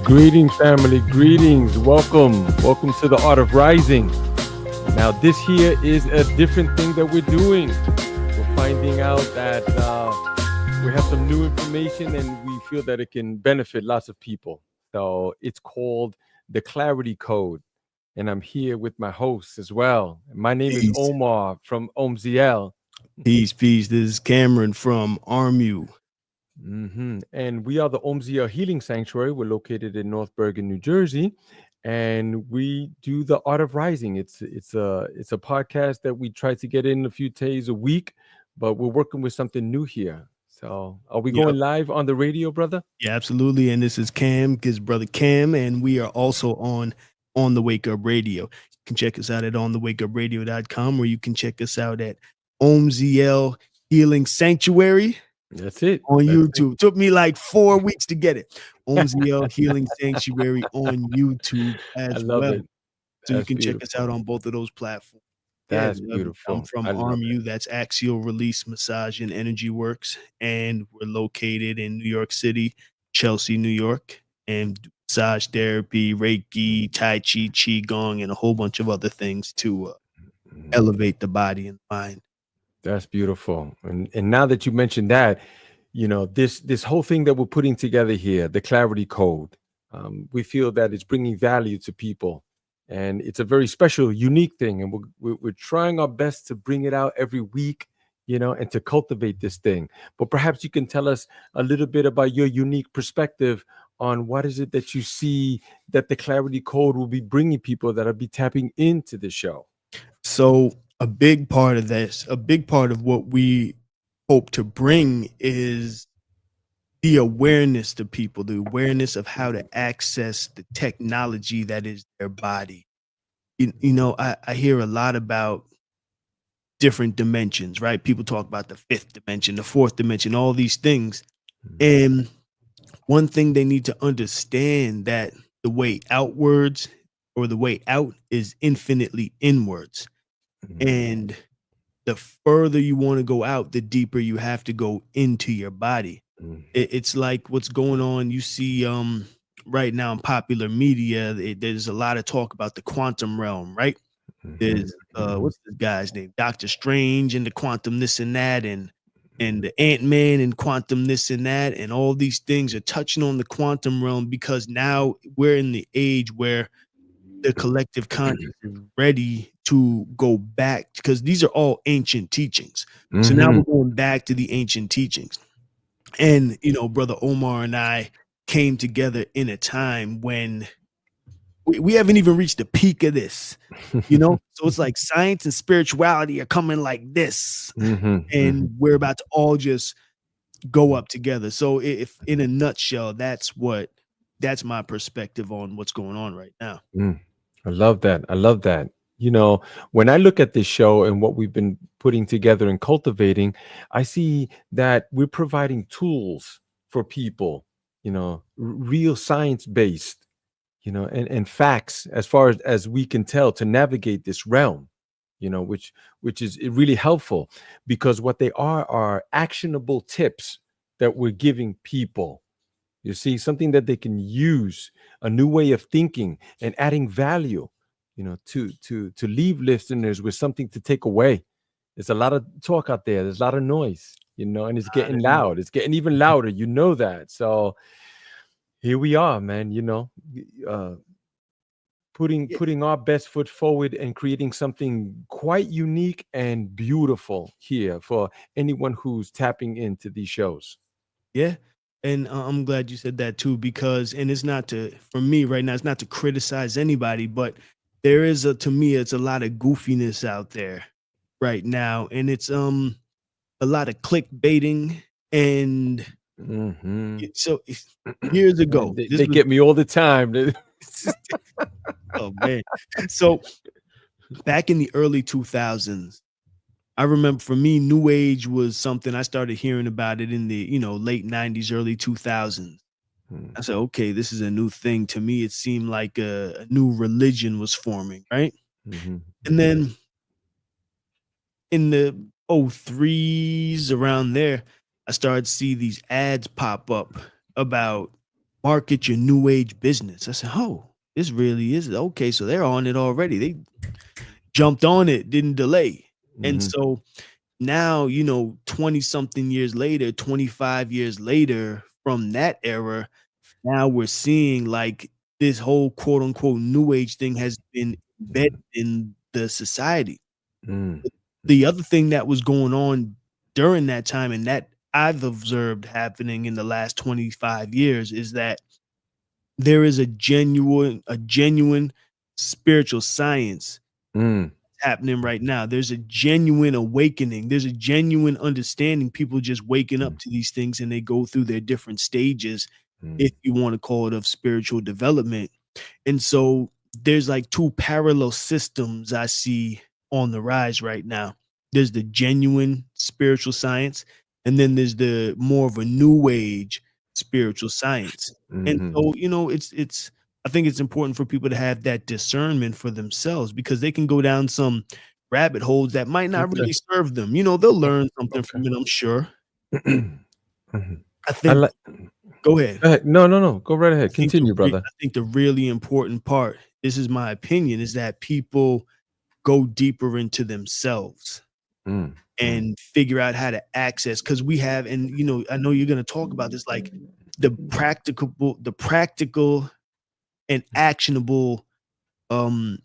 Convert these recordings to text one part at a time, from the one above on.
Greetings, family. Greetings. Welcome to the Art of Rising. Now, this here is a different thing that we're doing. We're finding out that we have some new information and we feel that it can benefit lots of people. So it's called the Clarity Code. And I'm here with my host as well. My name is Peace, Omar from Omziel. peace. This is Cameron from ARMEW. And we are the Omziel Healing Sanctuary. We're located in North Bergen, New Jersey, and we do the Art of Rising. It's a podcast that we try to get in a few days a week, but we're working with something new here. So, are we Yep. going live on the radio, brother? Yeah, absolutely. And this is Cam, his brother Cam, and we are also on the Wake Up Radio. You can check us out at onthewakeupradio.com, or you can check us out at Omziel Healing Sanctuary That's it. on That's YouTube. Took me like 4 weeks to get it. Omziel Healing Sanctuary on YouTube I as love well. it. So you That's can check us beautiful. out on both of those platforms. Yeah, That's I'm beautiful. from I love it. ARMEW. That's Axial Release Massage and Energy Works, and we're located in New York City, Chelsea, New York, and do massage therapy, Reiki, Tai Chi, Qigong, and a whole bunch of other things to Mhm. elevate the body and mind. That's beautiful. And now that you mentioned that, this whole thing that we're putting together here, the Clarity Code, we feel that it's bringing value to people, and it's a very special, unique thing, and we're trying our best to bring it out every week, and to cultivate this thing. But perhaps you can tell us a little bit about your unique perspective on what is it that you see that the Clarity Code will be bringing people that will be tapping into the show. So a big part of this, a big part of what we hope to bring is the awareness to people, the awareness of how to access the technology that is their body. I hear a lot about different dimensions, right? People talk about the fifth dimension, the fourth dimension, all these things. And one thing they need to understand that the way outwards or the way out is infinitely inwards. Mhm. And the further you want to go out, the deeper you have to go into your body. Mhm. It's like what's going on. You see, right now in popular media, there's a lot of talk about the quantum realm, right? Mhm. There's Mhm. what's this guy's name? Doctor Strange and the quantum this and that, and the Ant-Man and quantum this and that, and all these things are touching on the quantum realm because now we're in the age where the collective conscious is ready to go back because these are all ancient teachings. So now Mhm. we're going back to the ancient teachings. And brother Omar and I came together in a time when we haven't even reached the peak of this, so it's like science and spirituality are coming like this, Mhm. and Mhm. we're about to all just go up together. So if in a nutshell, that's my perspective on what's going on right now. Mm. I love that. I love that. When I look at this show and what we've been putting together and cultivating, I see that we're providing tools for people, real science based, and facts as far as we can tell to navigate this realm, which is really helpful because what they are actionable tips that we're giving people. You see, something that they can use, a new way of thinking and adding value, to leave listeners with something to take away. There's a lot of talk out there. There's a lot of noise, and it's getting loud. It's getting even louder. You know that. So here we are, man. Uh, putting our best foot forward and creating something quite unique and beautiful here for anyone who's tapping into these shows. Yeah. And I'm glad you said that too, because, and it's not for me right now, it's not to criticize anybody, but to me, it's a lot of goofiness out there right now. And it's, a lot of clickbaiting. And Hmm. years Man, ago, they get me all the time. oh man. So back in the early 2000s, I remember for me, New Age was something I started hearing about it in the, late 90s, early 2000s. I said, okay, this is a new thing. To me, it seemed like a new religion was forming, right? Mm-hmm. And then in the '03s, around there, I started to see these ads pop up about market your new age business. I said, oh, this really is okay. So they're on it already. They jumped on it, didn't delay. And Mhm. so now, 20 something years later, 25 years later from that era, now we're seeing like this whole quote unquote new age thing has been embedded in the society. Mm. The other thing that was going on during that time, and that I've observed happening in the last 25 years, is that there is a genuine spiritual science Mm. happening right now. There's a genuine awakening. There's a genuine understanding. People just waking up Mm. to these things and they go through their different stages, if Mm. you want to call it, of spiritual development. And so there's like two parallel systems I see on the rise right now. There's the genuine spiritual science, and then there's the more of a new age spiritual science. And Mhm. so, it's I think it's important for people to have that discernment for themselves, because they can go down some rabbit holes that might not Okay. really serve them. They'll learn something Okay. from it, I'm sure. Mhm. I I think like. Go ahead. Go ahead. No, no, no. Go right I ahead. think the Continue, re brother. I think the really important part, this is my opinion, is that people go deeper into themselves Mm. Mm. and figure out how to access, because we have, and I know you're gonna talk about this, like the practical and actionable um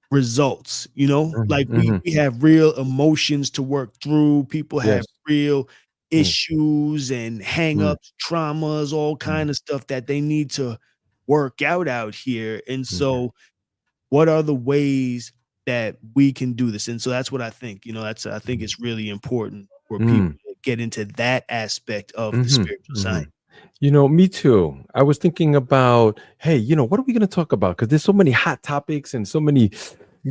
results. Mhm. Like we Mhm. we have real emotions to work through. People have Yes. real Mm. issues and Mm. hangups, traumas, all Mm. kind of stuff that they need to work out here. And Mhm. so what are the ways that we can do this? And so that's what I think. I think Mhm. it's really important for people Mm. to get into that aspect of the Mhm. spiritual side. Mhm. Me too. I was thinking about, hey, what are we going to talk about? Because there's so many hot topics and so many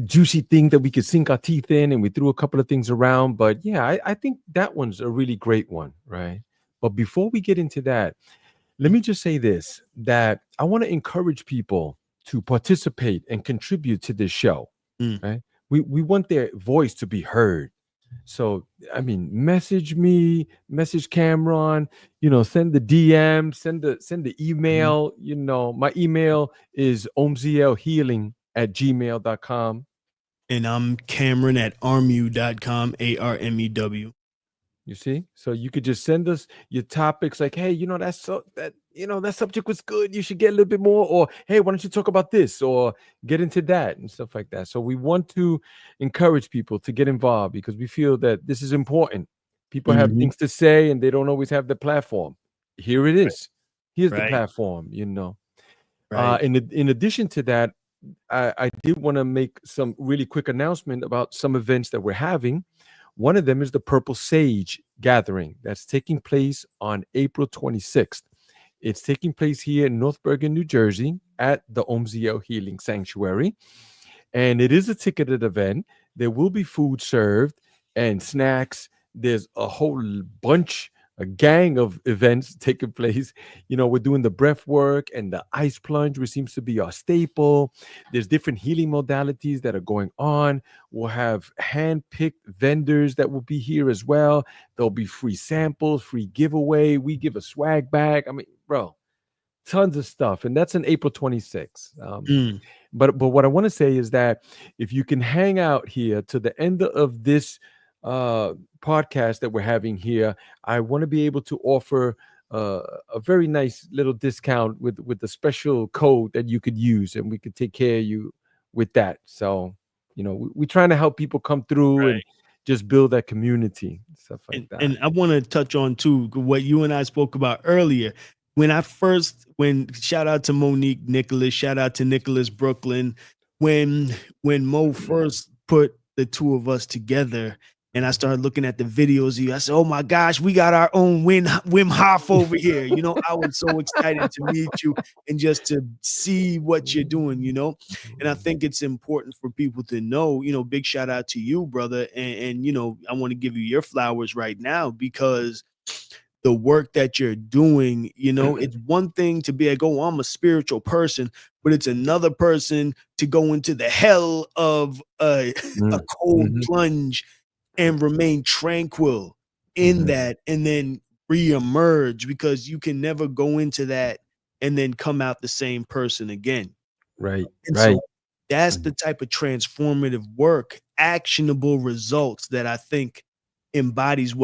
juicy things that we could sink our teeth in, and we threw a couple of things around. But yeah, I think that one's a really great one, right? But before we get into that, let Mm, me just say this, that I want to encourage people to participate and contribute to this show, mm. right? We want their voice to be heard. So, I mean, message me, message Cameron, send the DM, send the Mhm. email. My email is omzielhealing@gmail.com. And I'm Cameron at armew.com, ARMEW. You see, so you could just send us your topics, like, hey, that subject was good. You should get a little bit more, or hey, why don't you talk about this, or get into that and stuff like that. So we want to encourage people to get involved, because we feel that this is important. People have Mhm. things to say and they don't always have the platform. Here it Right, is. Here's the right, platform. right. In addition to that, I did want to make some really quick announcement about some events that we're having. One of them is the Purple Sage Gathering that's taking place on April 26th. It's taking place here in North Bergen, New Jersey, at the Omziel Healing Sanctuary. And it is a ticketed event. There will be food served and snacks. There's a whole bunch, a gang of events taking place. We're doing the breath work and the ice plunge, which seems to be our staple. There's different healing modalities that are going on. We'll have hand-picked vendors that will be here as well. There'll be free samples, free giveaway. We give a swag bag. I mean, bro, tons of stuff. And that's on April 26th. Mm. But what I want to say is that if you can hang out here to the end of this podcast that we're having here, I want to be able to offer a very nice little discount with the special code that you could use, and we could take care of you with that. So, we're trying to help people come through and Right. just build that community, stuff like that. And I want to touch on too what you and I spoke about earlier. When shout out to Monique Nicholas, shout out to Nicholas Brooklyn. When Mo first put the two of us together, and I started looking at the videos of you, I said, "Oh my gosh, we got our own Wim Hof over here." I was so excited to meet you and just to see what you're doing. And I think it's important for people to know. Big shout out to you, brother, and I want to give you your flowers right now, because the work that you're doing, it's one thing to be like, oh, I'm a spiritual person, but it's another person to go into the hell of a, a Mm, cold mhm, plunge and remain tranquil in mhm, that, and then reemerge, because you can never go into that. and then come out the same person again. Right. And Right. so that's the type of transformative work, actionable results that I think embodies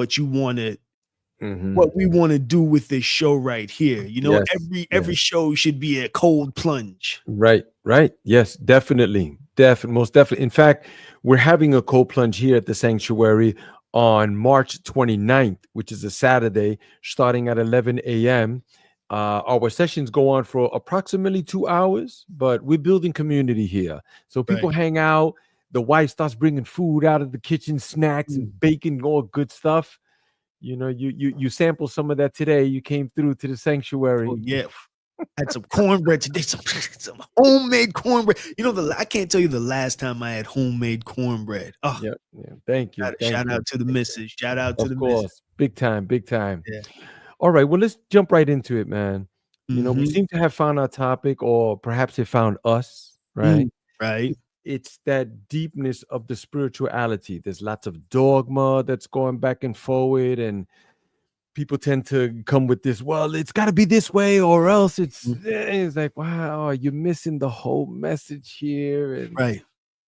Mm-hmm. what we want to do with this show right here. You know, Yes. every Yes. show should be a cold plunge. Right, right. Yes, definitely. Most definitely. In fact, we're having a cold plunge here at the sanctuary on March 29th, which is a Saturday, starting at 11 a.m. Our sessions go on for approximately 2 hours, but we're building community here. So people Right. hang out. The wife starts bringing food out of the kitchen, snacks and bacon, all good stuff. You know, you sample some of that today. You came through to the Oh sanctuary. yeah. Had some cornbread today, some homemade cornbread. You know, I can't tell you the last time I had homemade cornbread. Oh, Yeah, yeah. Thank you. Thank shout you. out to the missus. Shout out to Of the missus. course. Big time, big time. Yeah. All right. Well, let's jump right into it, man. You know, we Mhm. seem to have found our topic, or perhaps it found us, right? Right. It's that deepness of the spirituality. There's lots of dogma that's going back and forward, and people tend to come with this, well, it's got to be this way, or else it's like, wow, you're missing the whole message here. And Right.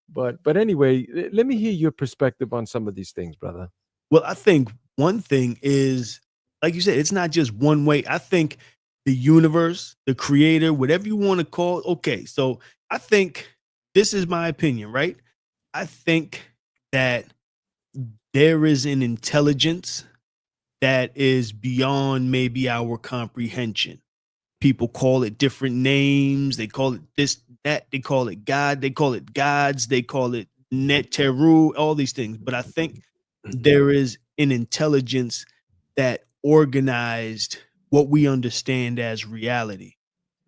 but anyway, let me hear your perspective on some of these things, brother. Well, I think one thing is, like you said, it's not just one way. I think the universe, the creator, whatever you want to call it. Okay, so I think this is my opinion, right? I think that there is an intelligence that is beyond maybe our comprehension. People call it different names. They call it this, that. They call it God. They call it gods. They call it Neteru, all these things. But I think there is an intelligence that organized what we understand as reality.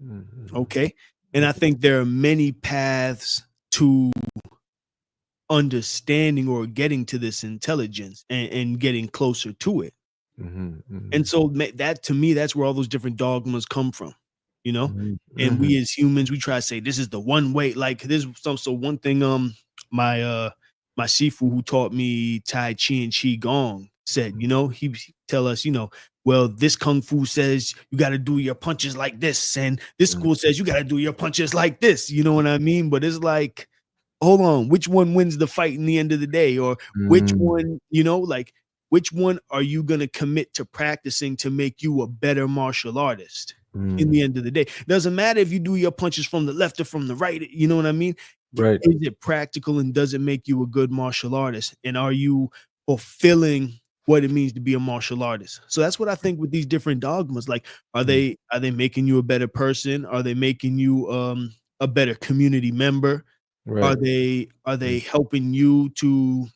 Mhm. Okay. And I think there are many paths to understanding or getting to this intelligence and getting closer to it. Mhm, And mhm, so that to me, that's where all those different dogmas come from, you know? mhm, And mhm, we as humans, we try to say this is the one way. Like this so one thing my my Sifu who taught me Tai Chi and Qi Gong said, you know, he tell us, you know, well, this kung fu says you got to do your punches like this, and this mhm, school says you got to do your punches like this. You know what I mean? But it's like, hold on, which one wins the fight in the end of the day? Or which mm, one, you know, like which one are you going to commit to practicing to make you a better martial artist in the mm. end of the day? Doesn't matter if you do your punches from the left or from the right. You know what I mean? Right. Is it practical and does it make you a good martial artist? And are you fulfilling what it means to be a martial artist? So that's what I think with these different dogmas. Like, Mm, are they making you a better person? Are they making you a better community member? right. Are Mm, they helping you to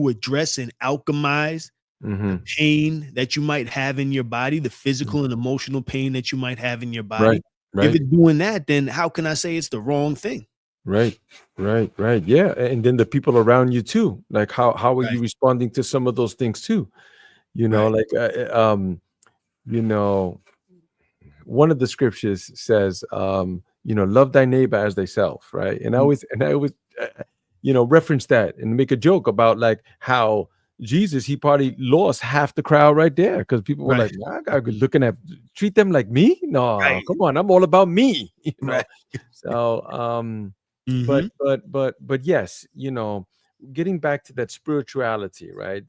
address and alchemize the mhm, pain that you might have in your body, the mm. physical and emotional pain that you might have in your Right, body? If right, it's doing that, then how can I say it's the wrong thing? right, right, right. Yeah, and then the people around you too. Like, how are you Right, responding to some of those things too? You know, right. like, you know, one of the scriptures says, love thy neighbor as thyself, right? And I always reference that and make a joke about like how Jesus, he probably lost half the crowd right there because people were Right, like, nah, I gotta be looking at, treat them like me. No, right, come on, I'm all about me. right. So Mhm. but yes, getting back to that spirituality, right?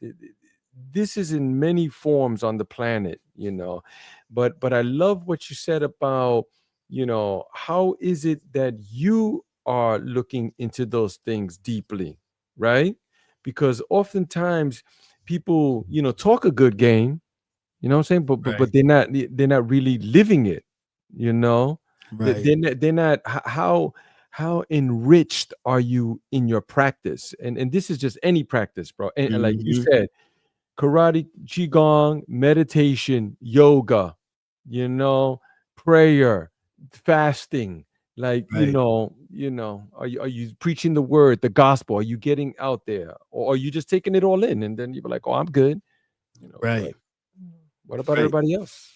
This is in many forms on the planet, but I love what you said about, how is it that you are looking into those things deeply, right? Because oftentimes people, talk a good game, you know what I'm saying, but Right, they're not really living it, you know. They- right. they're not, they're not how enriched are you in your practice, and this is just any practice, bro, and like you Mhm. said, karate, qigong, meditation, yoga, prayer, fasting. Like, Right, are you preaching the word, the gospel? Are you getting out there, or are you just taking it all in? And then you're like, oh, I'm good, right, but what about right, everybody else?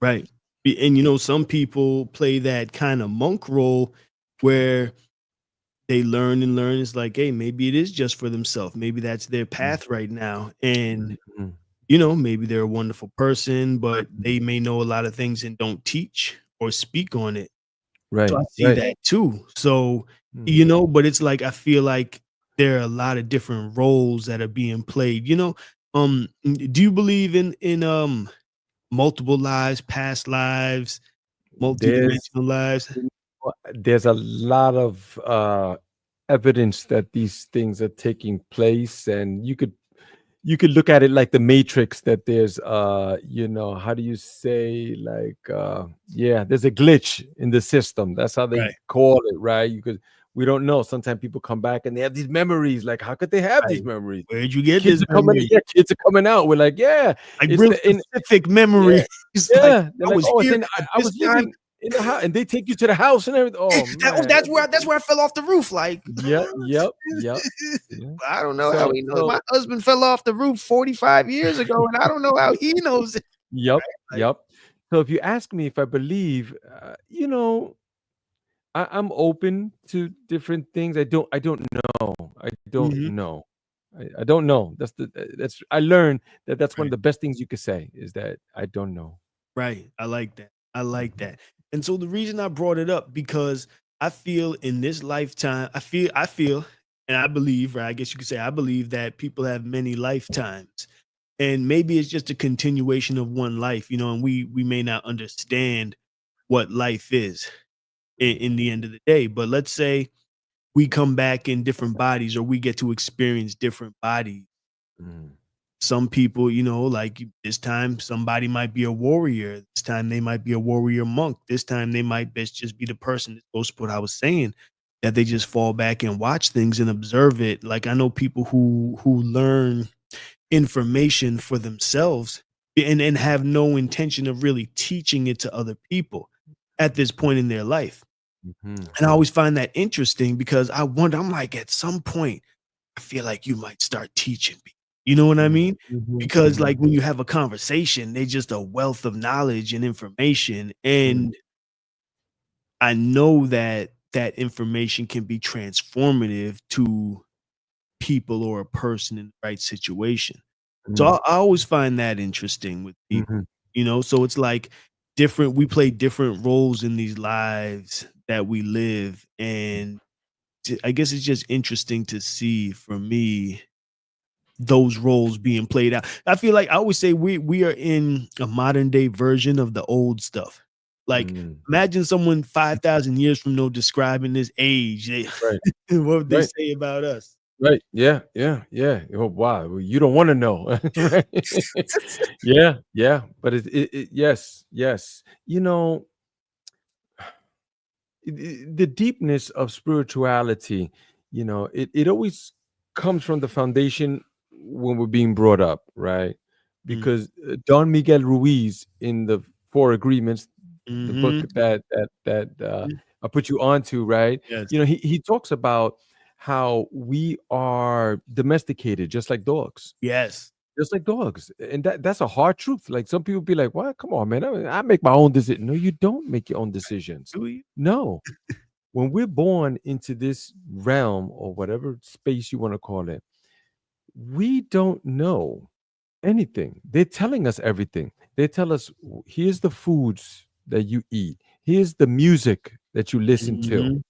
right. And, some people play that kinda monk role where they learn and learn. It's like, hey, maybe it is just for themselves. Maybe that's their Mm, path right now. And mhm, maybe they're a wonderful person, but they may know a lot of things and don't teach or speak on it. So Right, I see right. that too. So, Mm. but it's like I feel like there are a lot of different roles that are being played. Do you believe in multiple lives, past lives, There's multidimensional lives? there's a lot of evidence that these things are taking place, and you could look at it like the Matrix, that there's how do you say, like, yeah, there's a glitch in the system. That's how they Right, call it, right? We don't know. Sometimes people come back and they have these memories. Like, how could they have these right. memories? Where'd you get Kids this are coming, memory? yeah, kids are coming out. We're like, yeah, Like it's real the in specific yeah, memory. It's like yeah. They're I like, was oh, it's here in at I this was time. living in the house, and they take you to the house and everything. Oh Oh, man. that's where I fell off the roof. Like Yep, yep, yep. Yeah. I don't know how So he knows. so My husband fell off the roof 45 years ago, and I don't know how he knows it. Yep, Like, yep. So if you ask me if I believe, I'm open to different things. I don't know. I don't mhm, know. I don't know. That's I learned that that's one of right. the best things you could say, is that I don't know. Right. I like that. I like Mhm, that. And so the reason I brought it up because I feel in this lifetime, I feel, and I believe, right? I guess you could say I believe that people have many lifetimes. And maybe it's just a continuation of one life, and we may not understand what life is in the end of the day. But let's say we come back in different bodies or we get to experience different bodies. mm, Some people, like this time somebody might be a warrior. This time they might be a warrior monk. This time they might best just be the person that goes to what I was saying, that they just fall back and watch things and observe it. Like I know people who learn information for themselves and have no intention of really teaching it to other people at this point in their life. mhm, And I always find that interesting because I'm like, at some point I feel like you might start teaching people. You know what I mm, mean? mhm, Because mhm, like when you have a conversation, they're just a wealth of knowledge and information. mm, And I know that that information can be transformative to people or a person in the right situation. So mm, I always find that interesting with people, mhm, so it's like we play different roles in these lives that we live. And I guess it's just interesting to see for me those roles being played out. I feel like I always say we are in a modern day version of the old stuff. Like mm. imagine someone 5,000 years from now describing this age. Right, What would they right. say about us? Right. Yeah. Yeah. Yeah. Oh, wow. Well, you don't want to know, right? Yeah. Yeah. But yes. Yes. The deepness of spirituality, it always comes from the foundation when we're being brought up, right? Mm, Because Don Miguel Ruiz, in the Four Agreements, the book mhm, that mhm. I put you onto, right? Yes. He talks about how we are domesticated Yes. just like dogs, and that's a hard truth. Like, some people be like, "What? Come on, man! I make my own decision." No, you don't make your own decisions. Do you? No, when we're born into this realm, or whatever space you want to call it, we don't know anything. They're telling us everything. They tell us, here's the foods that you eat, here's the music that you listen to, Mhm.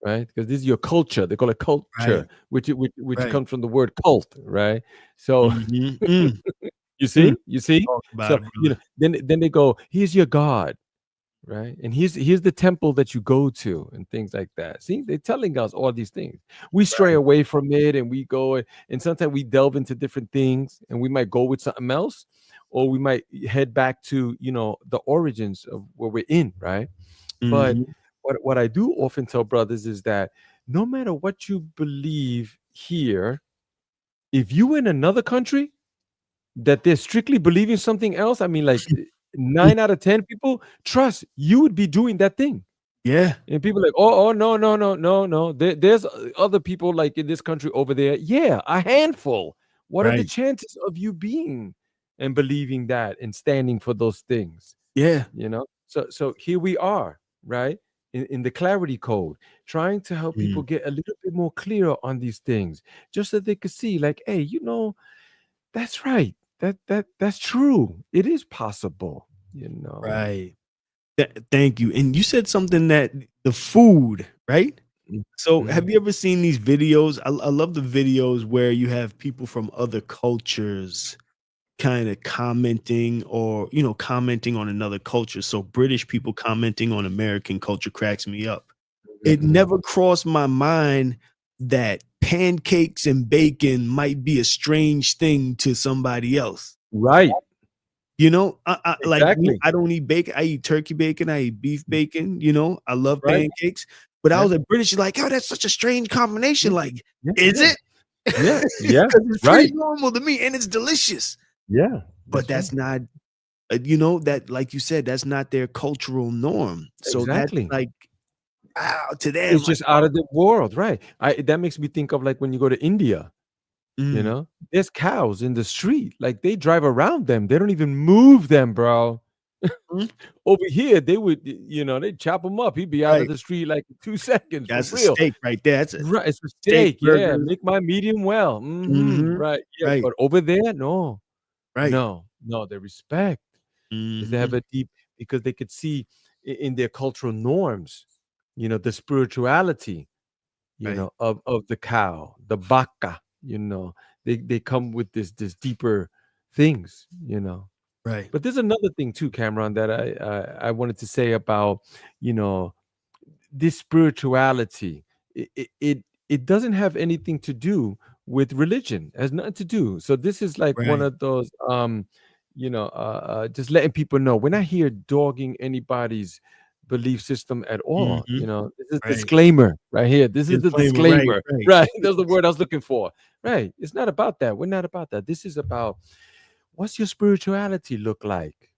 right? Because this is your culture. They call it culture, Right, which right. comes from the word cult, right? So Mhm. Mm, you mm. see. Talk So about it, brother. then they go, here's your God, right? And here's the temple that you go to, and things like that. See, they're telling us all these things. We stray Right. away from it, and we go, and sometimes we delve into different things, and we might go with something else, or we might head back to the origins of where we're in, right? But Mhm. what I do often tell brothers is that no matter what you believe here, if you in another country that they're strictly believing something else, I mean, like, Mm. 9 out of 10 people, trust you would be doing that thing. Yeah. And people like, oh, no, no, no, no, no. There's other people like in this country over there. Yeah, a handful. What are the Right. chances of you being and believing that and standing for those things? Yeah. So here we are, right? In the clarity code, trying to help people Mm. get a little bit more clear on these things, just so they could see, like, hey, that's right. that's true. It is possible, you know. Right. Thank you. And you said something that the food, right? So Mhm. have you ever seen these videos? I love the videos where you have people from other cultures kind of commenting, or commenting on another culture. So British people commenting on American culture cracks me up. It Mhm. never crossed my mind that pancakes and bacon might be a strange thing to somebody else. Right. I like me, Exactly. I don't eat bacon. I eat turkey bacon, I eat beef bacon, I love Right. pancakes, but I Yeah. was like, British is like, "Oh, that's such a strange combination." Yeah. Like, Yeah. is Yeah. it? Yeah. Yeah. Because it's pretty Right. normal to me and it's delicious. Yeah. But That's right. that's not, that, like you said, that's not their cultural norm. So that's Exactly. like, wow, to them, It's like, just out of the world, right? I That makes me think of, like, when you go to India, mm, there's cows in the street, like, they drive around them, they don't even move them, bro. mm, Over here, they would, they'd chop him up, he'd be out of right. the street, like, in 2 seconds, for That's a real. steak right there. That's a Right, it's a steak steak, yeah, burgers. make my medium well, Mhm. right, yeah, Right, but over there, no, right. no, no, they respect, because they have Mhm. a deep, because they could see in their cultural norms, the spirituality, Right, of the cow, the baka, they come with this deeper things, right. But there's another thing too, Cameron, that I wanted to say about, you know, this spirituality. It doesn't have anything to do with religion. It has nothing to do. So this is like one Right. of those, just letting people know, we're not here dogging anybody's belief system at all. Mhm. This is Right. disclaimer right here. This is the Disclaimer, right, disclaimer, right. right? That's the word I was looking for. Right. It's not about that. We're not about that. This is about, what's your spirituality look like?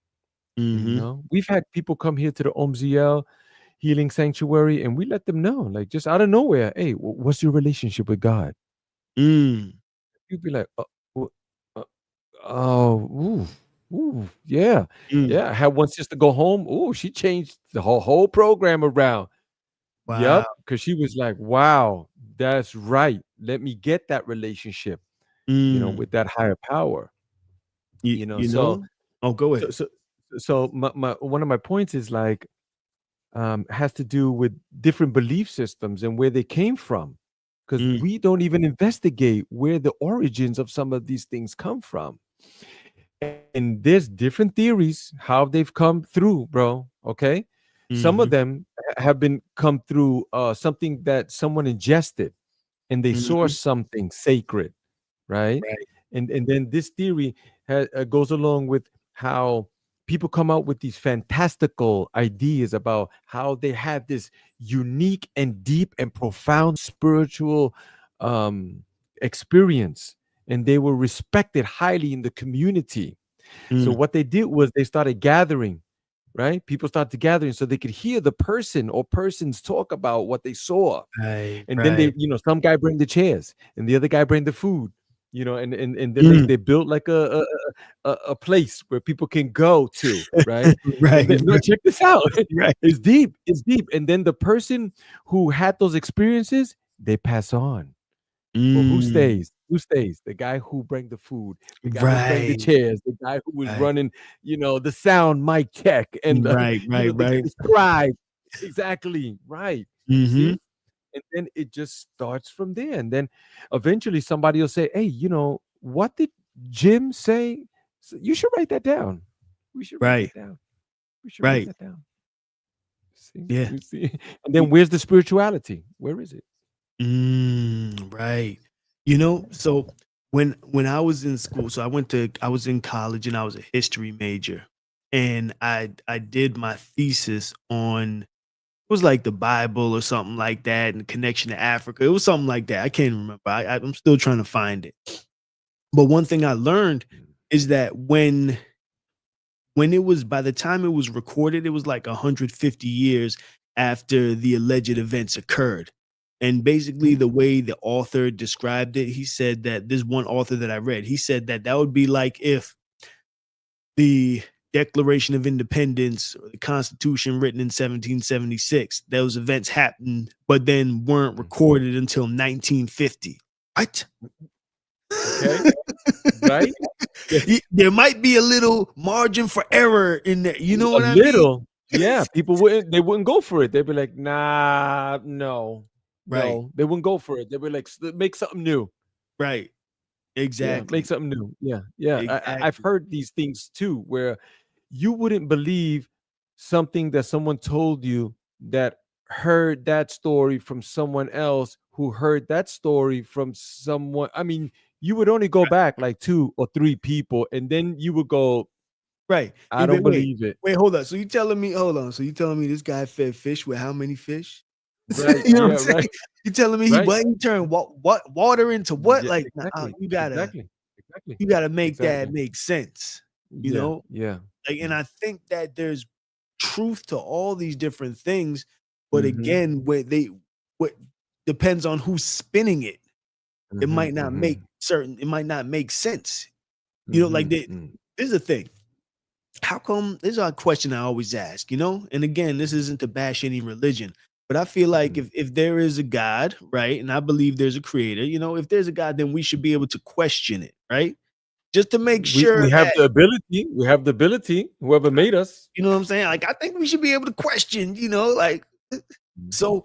Mhm. We've had people come here to the Omziel Healing Sanctuary, and we let them know, like, just out of nowhere, hey, what's your relationship with God? Mm. You'd be like, uh, oh, yeah, Mm. yeah. I had one sister go home. Ooh, she changed the whole program around. Wow. Yep, because she was like, wow, that's right. Let me get that relationship, Mm. with that higher power. You You know, you so know Oh, go so ahead. so so my one of my points is like, has to do with different belief systems and where they came from, because Mm. we don't even investigate where the origins of some of these things come from. And there's different theories how they've come through, bro. Okay, some of Mhm. them have been come through something that someone ingested, and they saw Mhm. something sacred, right? Right. And then this theory goes along with how people come out with these fantastical ideas about how they had this unique and deep and profound spiritual um, experience, and they were respected highly in the community. So Mm. what they did was they started gathering, right? People started gathering so they could hear the person or persons talk about what they saw. Right, And then right. some guy bring the chairs and the other guy bring the food, and then they Mm. they built like a place where people can go to, right? And Right, then, no, check this out. right. It's deep. It's deep. And then the person who had those experiences, they pass on. But who Mm. stays? Who stays? The guy who bring the food, the guy who bring the Right, chairs, the guy who was right. running, the sound mic check, and Right, right, right. the scribe. Exactly. Right. You Mhm. see? And then it just starts from there. And then eventually somebody will say, hey, what did Jim say? So you should write that down. We should write Right, that down. We should write right. that down. See? Yeah. You see? And then where's the spirituality? Where is it? Right. So when I was in school, so I was in college and I was a history major. And I did my thesis on, it was like the Bible or something like that, and the connection to Africa. It was something like that. I can't remember. I'm still trying to find it. But one thing I learned is that when it was, by the time it was recorded, it was like 150 years after the alleged events occurred. And basically, Mhm. the way the author described it, he said that, this one author that I read, he said that that would be like if the Declaration of Independence or the Constitution written in 1776, those events happened, but then weren't Mhm. recorded until 1950. What? Okay. Right? Yeah, There might be a little margin for error in there. You know a what I mean? little. Yeah, people wouldn't go for it. They'd be like, "Nah, no, Right, no." They wouldn't go for it. They'd be like, "Make something new." right. Yeah, make Exactly. something new. Yeah, yeah. I've Exactly. heard these things too, where you wouldn't believe something that someone told you that heard that story from someone else who heard that story from someone. I mean, you would only go back like two or three people, and then you would go, Right. "I don't Wait, believe it." wait, hold on. So you telling me, hold on. So you telling me this guy fed fish with how many fish? Right? You know what I'm Yeah. saying? Right. You telling me Right. he turned what water into what? Yeah. Like, Exactly. Exactly. Exactly. you gotta make that Exactly. make sense. You Yeah. know? Yeah. Like, and Mm. I think that there's truth to all these different things, but Mhm. again, what depends on who's spinning it. It Mhm. might not make Mhm. it might not make sense. You know, like Mhm. Mm. this is the thing. How come this is a question I always ask, you know? And again, this isn't to bash any religion, but I feel like Mhm. if there is a God, right? And I believe there's a creator, you know, if there's a God, then we should be able to question it, right? Just to make sure We have that, the ability. We have the ability. Whoever made us. you know what I'm saying? Like I think we should be able to question, you know, like Mhm. so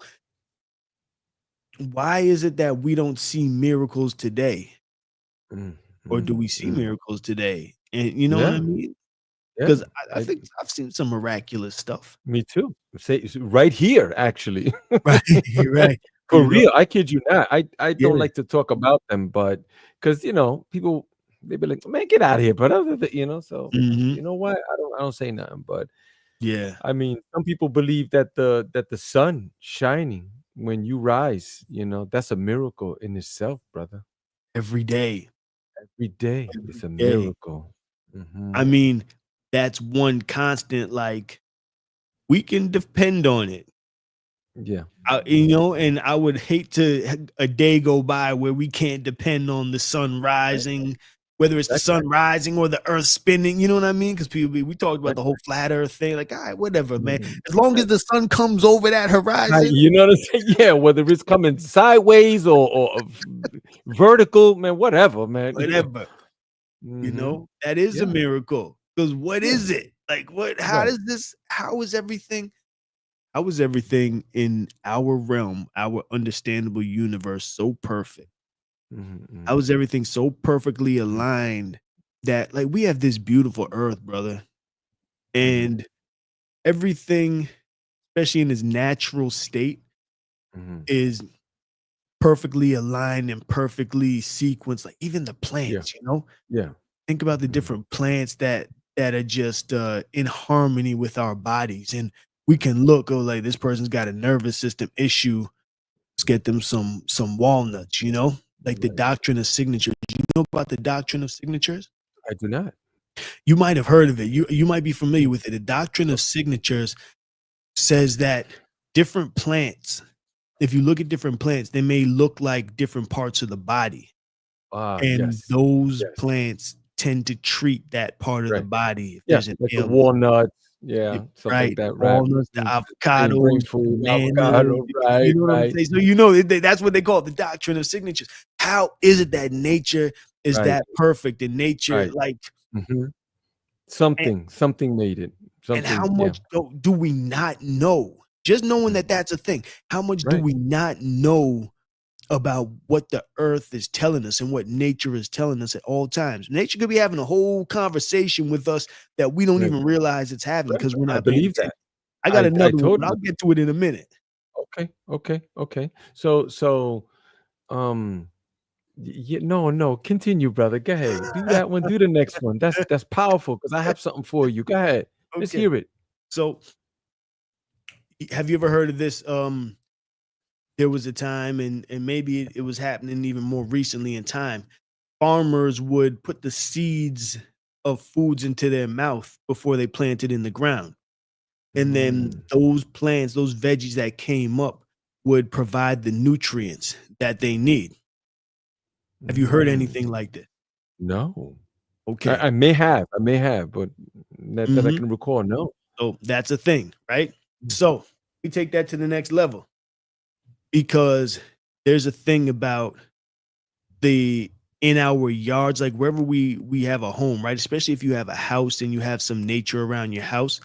why is it that we don't see miracles today? Mm. Or do Mm. we see Mm. miracles today? And you know what I Yeah. mean? Yeah. Because I I think I've seen some miraculous stuff. Me too. Say right here, actually. Right, right. For You know? real, I kid you not. I don't Yeah. like to talk about them, but because people they be like, "Man, get out of here!" But so Mhm. you know what? I don't say nothing. But Yeah. I mean, some people believe that the sun shining when you rise, that's a miracle in itself, brother. Every day, Every day every is a day. miracle. I Mhm. mean, that's one constant, like, we can depend on it. Yeah. You know, and I would hate to a day go by where we can't depend on the sun Right. rising, whether it's the Exactly. sun rising or the earth spinning, you know what I mean? Because we talked about the whole Exactly. flat earth thing, like, all right, whatever, man. Mhm. As long as the sun comes over that Right, horizon, you know what I'm saying? Yeah, whether it's coming sideways or vertical, man, whatever, man. whatever, you Mhm. know, that is a Yeah, miracle. Because what yeah, is it? Like, right. how is everything in our realm, our understandable universe so perfect? Mhm, How mhm, is everything so perfectly mhm, aligned that like we have this beautiful earth, brother, mhm, and everything, especially in its natural state, mhm. is perfectly aligned and perfectly sequenced. Like even the Yeah, plants, you know, yeah. think about the Mhm. different plants that are just in harmony with our bodies, and we can look, oh, like this person's got a nervous system issue. Let's get them some walnuts, you know, like the Right. doctrine of signatures. You know about the doctrine of signatures? I do not. You might have heard of it. You might be familiar Mm, with it. The doctrine of o signatures says that different plants, if you look at different plants, they may look like different parts of the body. And yes, those yes, plants tend to treat that part of the right. body if Yeah, there's an like the ailment. walnuts, Y yeah, stuff like Right, the that, right. walnuts, the Mhm. Same avocados, brain the food, bananas, avocado, right, you know what I'm right, saying? So, you know, that's what they call it, the doctrine of signatures. How is it that nature is right, that perfect and nature, right. like, Mhm. and Something made it. how Something, yeah. much do we not know? Just knowing Mhm. that that's a thing, how much do Right, we not know about what the earth is telling us and what nature is telling us at all times? Nature could be having a whole conversation with us that we don't right, even realize it's having right. because we're I not paying believe attention. that. I got I another one, but totally I'll get to it in a minute. Okay, okay, okay. So, um, no, no, continue, brother. Go ahead. Do that one. Do the next one. That's powerful because I have something for you. Go ahead. Let's Okay. hear it. So, have you ever heard of this? There was a time, and maybe it was happening even more recently in time. Farmers would put the seeds of foods into their mouth before they planted in the ground. And then Mm, those plants, those veggies that came up would provide the nutrients that they need. Have you heard mm. anything like this? No, Okay. I may have, but not that I Mhm. can recall. No. So that's a thing, right? Mm, So we take that to the next level because there's a thing about the in our yards, like wherever we have a home, right? Especially if you have a house and you have some nature around your house,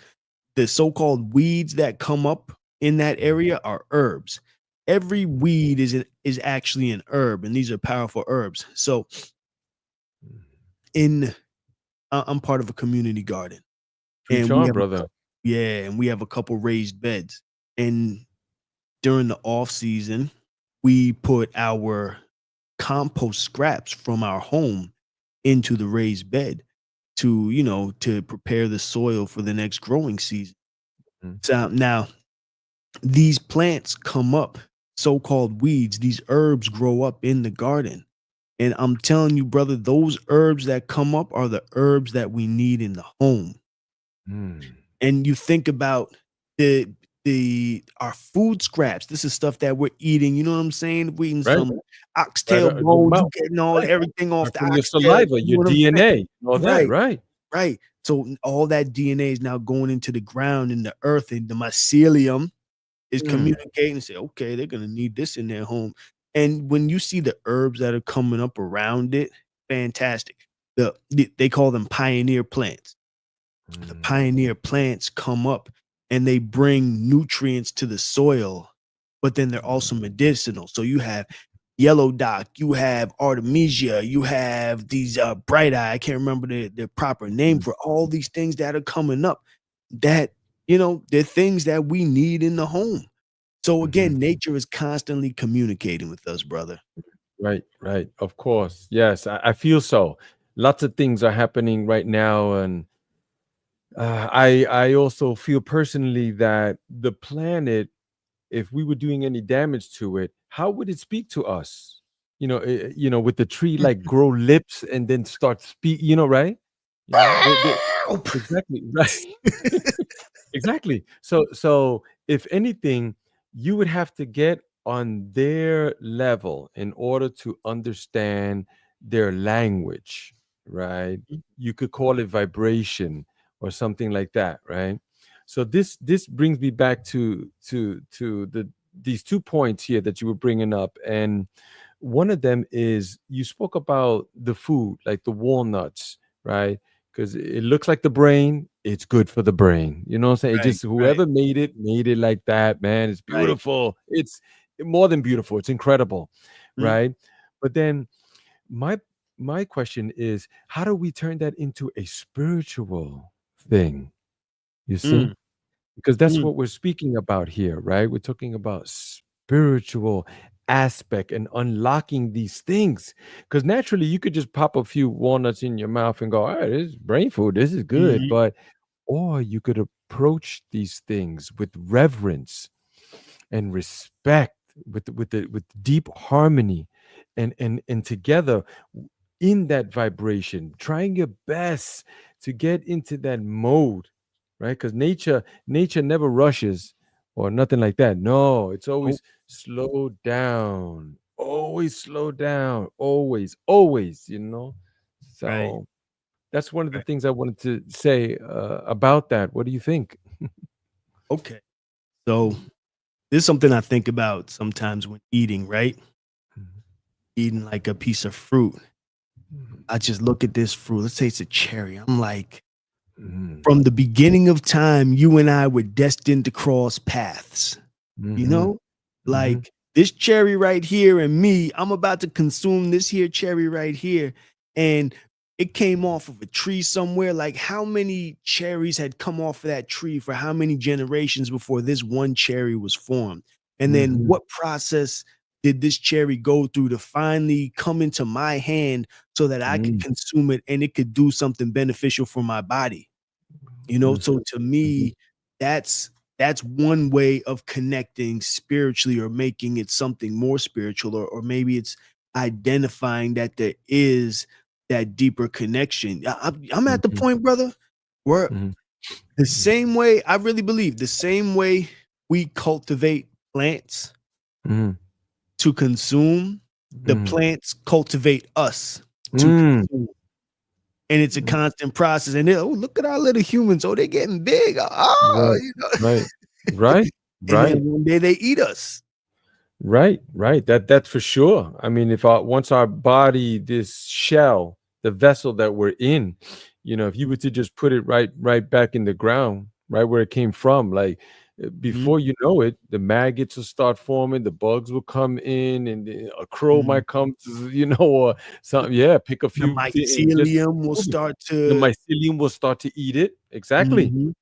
the so-called weeds that come up in that area are herbs. Every weed is actually an herb, and these are powerful herbs. So in I'm part of a community garden, Preach and we on, have brother. and we have a couple raised beds. And during the off season, we put our compost scraps from our home into the raised bed to, to prepare the soil for the next growing season. Mhm. So now these plants come up, so-called weeds, these herbs grow up in the garden. And I'm telling you, brother, those herbs that come up are the herbs that we need in the home. Mm. And you think about the our food scraps. This is stuff that we're eating. You know what I'm saying? We're eating Right, some right oxtail out of your bones. You mouth. getting all Right, everything off right the from your oxtail. saliva, You know your what I'm saying? DNA, all that, Right, right. right. So all that DNA is now going into the ground and the earth, and the mycelium is Mm. communicating and say, okay, they're gonna need this in their home. And when you see the herbs that are coming up around it, fantastic. They call them pioneer plants. The Mm. pioneer plants come up and they bring nutrients to the soil, but then they're also medicinal. So you have yellow dock, you have artemisia, you have these bright eye. I can't remember the proper name Mm. for all these things that are coming up that, they're things that we need in the home. So Mhm. again, nature is constantly communicating with us, brother. Right, right. Of course. Yes, I feel so. Lots of things are happening right now, and I also feel personally that the planet, if we were doing any damage to it, how would it speak to us? With the tree like grow lips and then start speak. Right? Help! Exactly right. Exactly. So if anything, you would have to get on their level in order to understand their language, right? You could call it vibration or something like that, right? So this brings me back to these 2 points here that you were bringing up, and one of them is you spoke about the food, like the walnuts, right? Because it looks like the brain, it's good for the brain. You know what I'm saying? It Right, just right, whoever made it like that, man. It's right. beautiful. It's more than beautiful. It's incredible, Mm, right? But then my my question is, how do we turn that into a spiritual thing? You see? mm, Because that's mm. what we're speaking about here, right? We're talking about spiritual aspect and unlocking these things. Because naturally, you could just pop a few walnuts in your mouth and go, "All right, this is brain food. This is good." Mhm. But or you could approach these things with reverence and respect, with deep harmony, and together in that vibration, trying your best to get into that mode, right? Because nature never rushes or nothing like that. No, it's Oh, always slow down, always slow down, always. right, So that's one of the right. things I wanted to say about that. What do you think? Okay. So this is something I think about sometimes when eating, right? Mhm, Eating like a piece of fruit. mhm, I just look at this fruit. Let's say it's a cherry. I'm like, mhm, from the beginning of time, you and I were destined to cross paths. You mhm, know, mhm, like this cherry right here and me, I'm about to consume this here cherry right here. And it came off of a tree somewhere. Like, how many cherries had come off of that tree for how many generations before this one cherry was formed? And then mhm, what process did this cherry go through to finally come into my hand so that I could mhm, consume it and it could do something beneficial for my body? mhm, So to mhm, me, that's that's one way of connecting spiritually or making it something more spiritual, or maybe it's identifying that there is that deeper connection. I'm at the mhm, point, brother, where mhm, the same way I really believe the same way we cultivate plants mhm, to consume, the mhm, plants cultivate us to mhm. consume. And it's a constant process. And oh, look at our little humans. Oh, they're getting big. Right, right, right, And then right. one day they eat us. Right, right. That's for sure. I mean, if our once our body, this shell, the vessel that we're in, if you were to just put it right back in the ground, right where it came from, like Mhm, before you know it, the maggots will start forming, the bugs will come in, and a crow mhm. might come to, or The something. Yeah, pick a the few and just mycelium will move it. start The to mycelium will start to eat it. Exactly, mhm,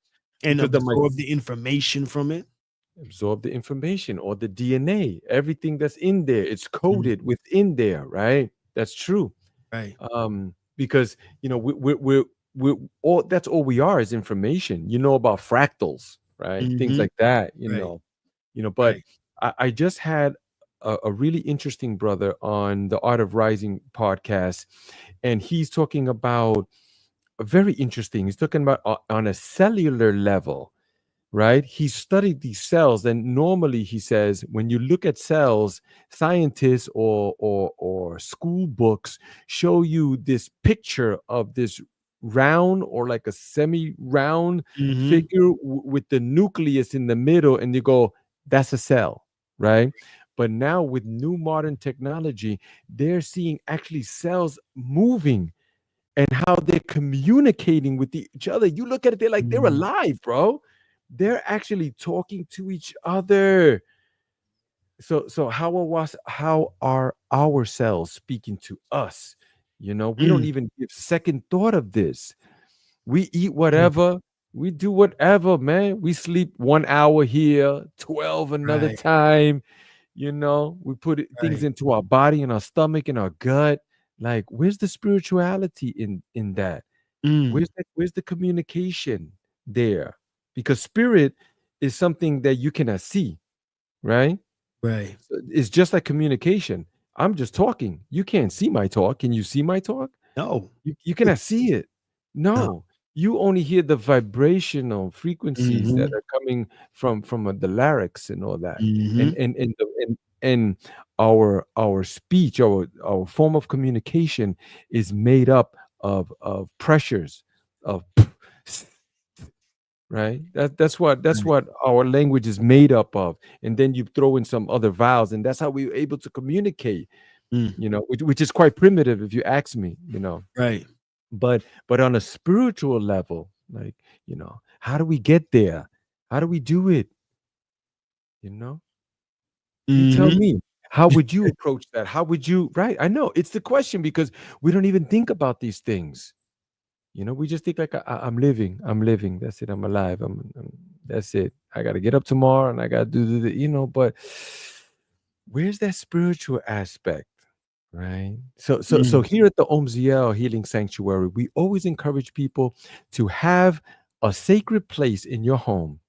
and because the absorb the information from it. absorb the information or the DNA, everything that's in there, it's Mhm, coded within there, right? That's true. right. Because we're all that's all we are is information. You know about fractals, right? Things Mhm, like that. right, But right. I just had a really interesting brother on the Art of Rising podcast, and he's talking about very interesting. He's talking about on a cellular level, right? He studied these cells, and normally he says when you look at cells, scientists or school books show you this picture of this round or like a semi-round Mhm, figure with the nucleus in the middle, and you go, "That's a cell," right? But now with new modern technology, they're seeing actually cells moving and how they're communicating with each other. You look at it, they're like they're mhm, alive, bro. They're actually talking to each other. So how are our cells speaking to us? We don't mm, even give second thought of this. We eat mm, whatever, we do whatever, man. We sleep 1 hour here, 12 another right, time. We put things right. into our body and our stomach and our gut. Like, where's the spirituality in that? Mm, Where's the communication there? Because spirit is something that you cannot see, right? right. So it's just like communication. I'm just talking. You can't see my talk. Can you see my talk? No, You cannot see it. no. No. You only hear the vibrational frequencies that Mhm, are coming from the larynx and all that. And mhm, and our speech, our form of communication is made up of pressures of right. That's right. what our language is made up of. And then you throw in some other vowels, and that's how we're able to communicate, Mm, which is quite primitive if you ask me. right. But on a spiritual level, like, how do we get there? How do we do it? You know? You tell Mhm, me. How would you approach that? How would you right? I know it's the question because we don't even think about these things. We just think like I'm living. I'm living. That's it. I'm alive. That's it. I got to get up tomorrow and I got to do but where's that spiritual aspect? Right. So mm, here at the Omziel Healing Sanctuary, we always encourage people to have a sacred place in your home,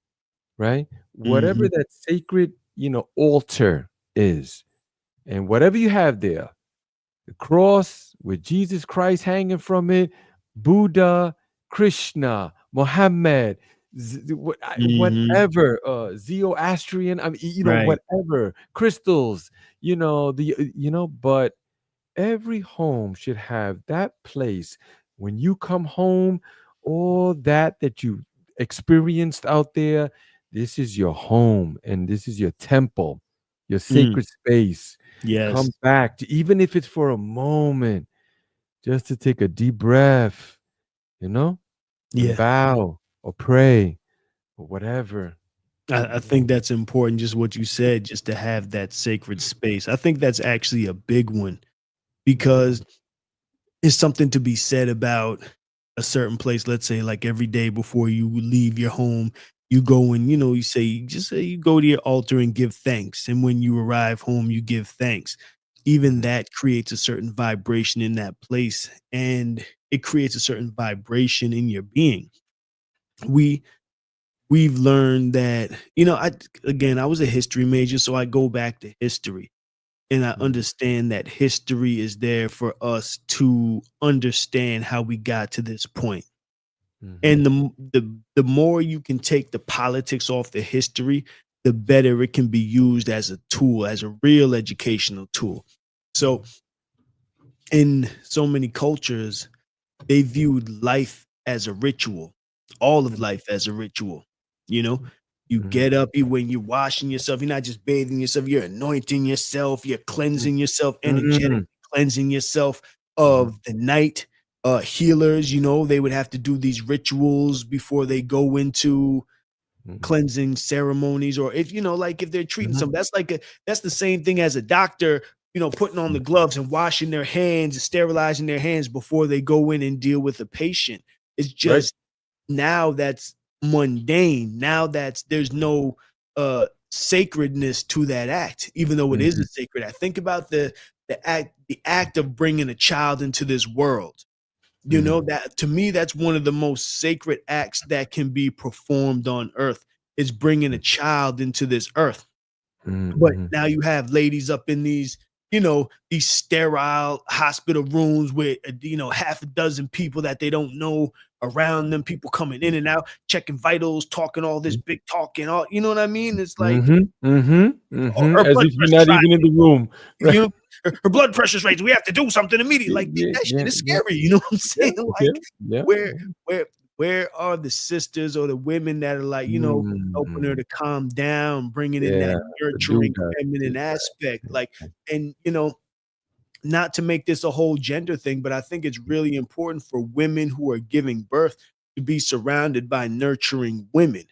right? Whatever mhm, that sacred, altar is, and whatever you have there, the cross with Jesus Christ hanging from it, Buddha, Krishna, Muhammad, mhm, whatever, Zoroastrian, I mean, right. whatever, crystals, but every home should have that place when you come home, all that you experienced out there. This is your home and this is your temple, your Mm, sacred space. yes. Come back to, even if it's for a moment, just to take a deep breath, you know, and Yeah. bow or pray or whatever. I think that's important, just what you said, just to have that sacred space. I think that's actually a big one because Mhm, it's something to be said about a certain place. Let's say, like every day before you leave your home, you go and you say, just say you go to your altar and give thanks. And when you arrive home, you give thanks. Even mhm, that creates a certain vibration in that place, and it creates a certain vibration in your being. We we've learned that I again I was a history major, so I go back to history and I mhm, understand that history is there for us to understand how we got to this point. mhm, And the more you can take the politics off the history, the better it can be used as a tool, as a real educational tool. So in so many cultures, they viewed life as a ritual, all of mhm, life as a ritual. You know, You Mhm. get up, when you're washing yourself, you're not just bathing yourself, you're anointing yourself, you're cleansing yourself, energetic Mm. cleansing yourself Mhm. of the night. Healers, they would have to do these rituals before they go into Mhm. cleansing ceremonies, or if like if they're treating Mhm. some, that's the same thing as a doctor, putting on the gloves and washing their hands and sterilizing their hands before they go in and deal with a patient. It's Right. just now that's mundane. Now there's no sacredness to that act, even though it is a Mhm. sacred act. Think about the act of bringing a child into this world. Mhm. That to me, that's one of the most sacred acts that can be performed on earth, is bringing a child into this earth. Mhm. But Mhm. now you have ladies up in these sterile hospital rooms with half a dozen people that they don't know around them, people coming in and out, checking vitals, talking all this big talk and all, you know what I mean? It's like, Mhm. Mhm. "Oh, Mhm. her As blood if you're pressure's not even in the room. Right. you know, her blood pressure's raised. We have to do something immediately." Yeah, Like, yeah, that shit yeah, is yeah, scary. You know what I'm saying? yeah, yeah, Like, yeah, where yeah. where where are the sisters or the women that are like, helping her Mm. to calm down, bringing in that Yeah, to do nurturing that, feminine do that. aspect, Yeah. like, and not to make this a whole gender thing, but I think it's really important for women who are giving birth to be surrounded by nurturing women,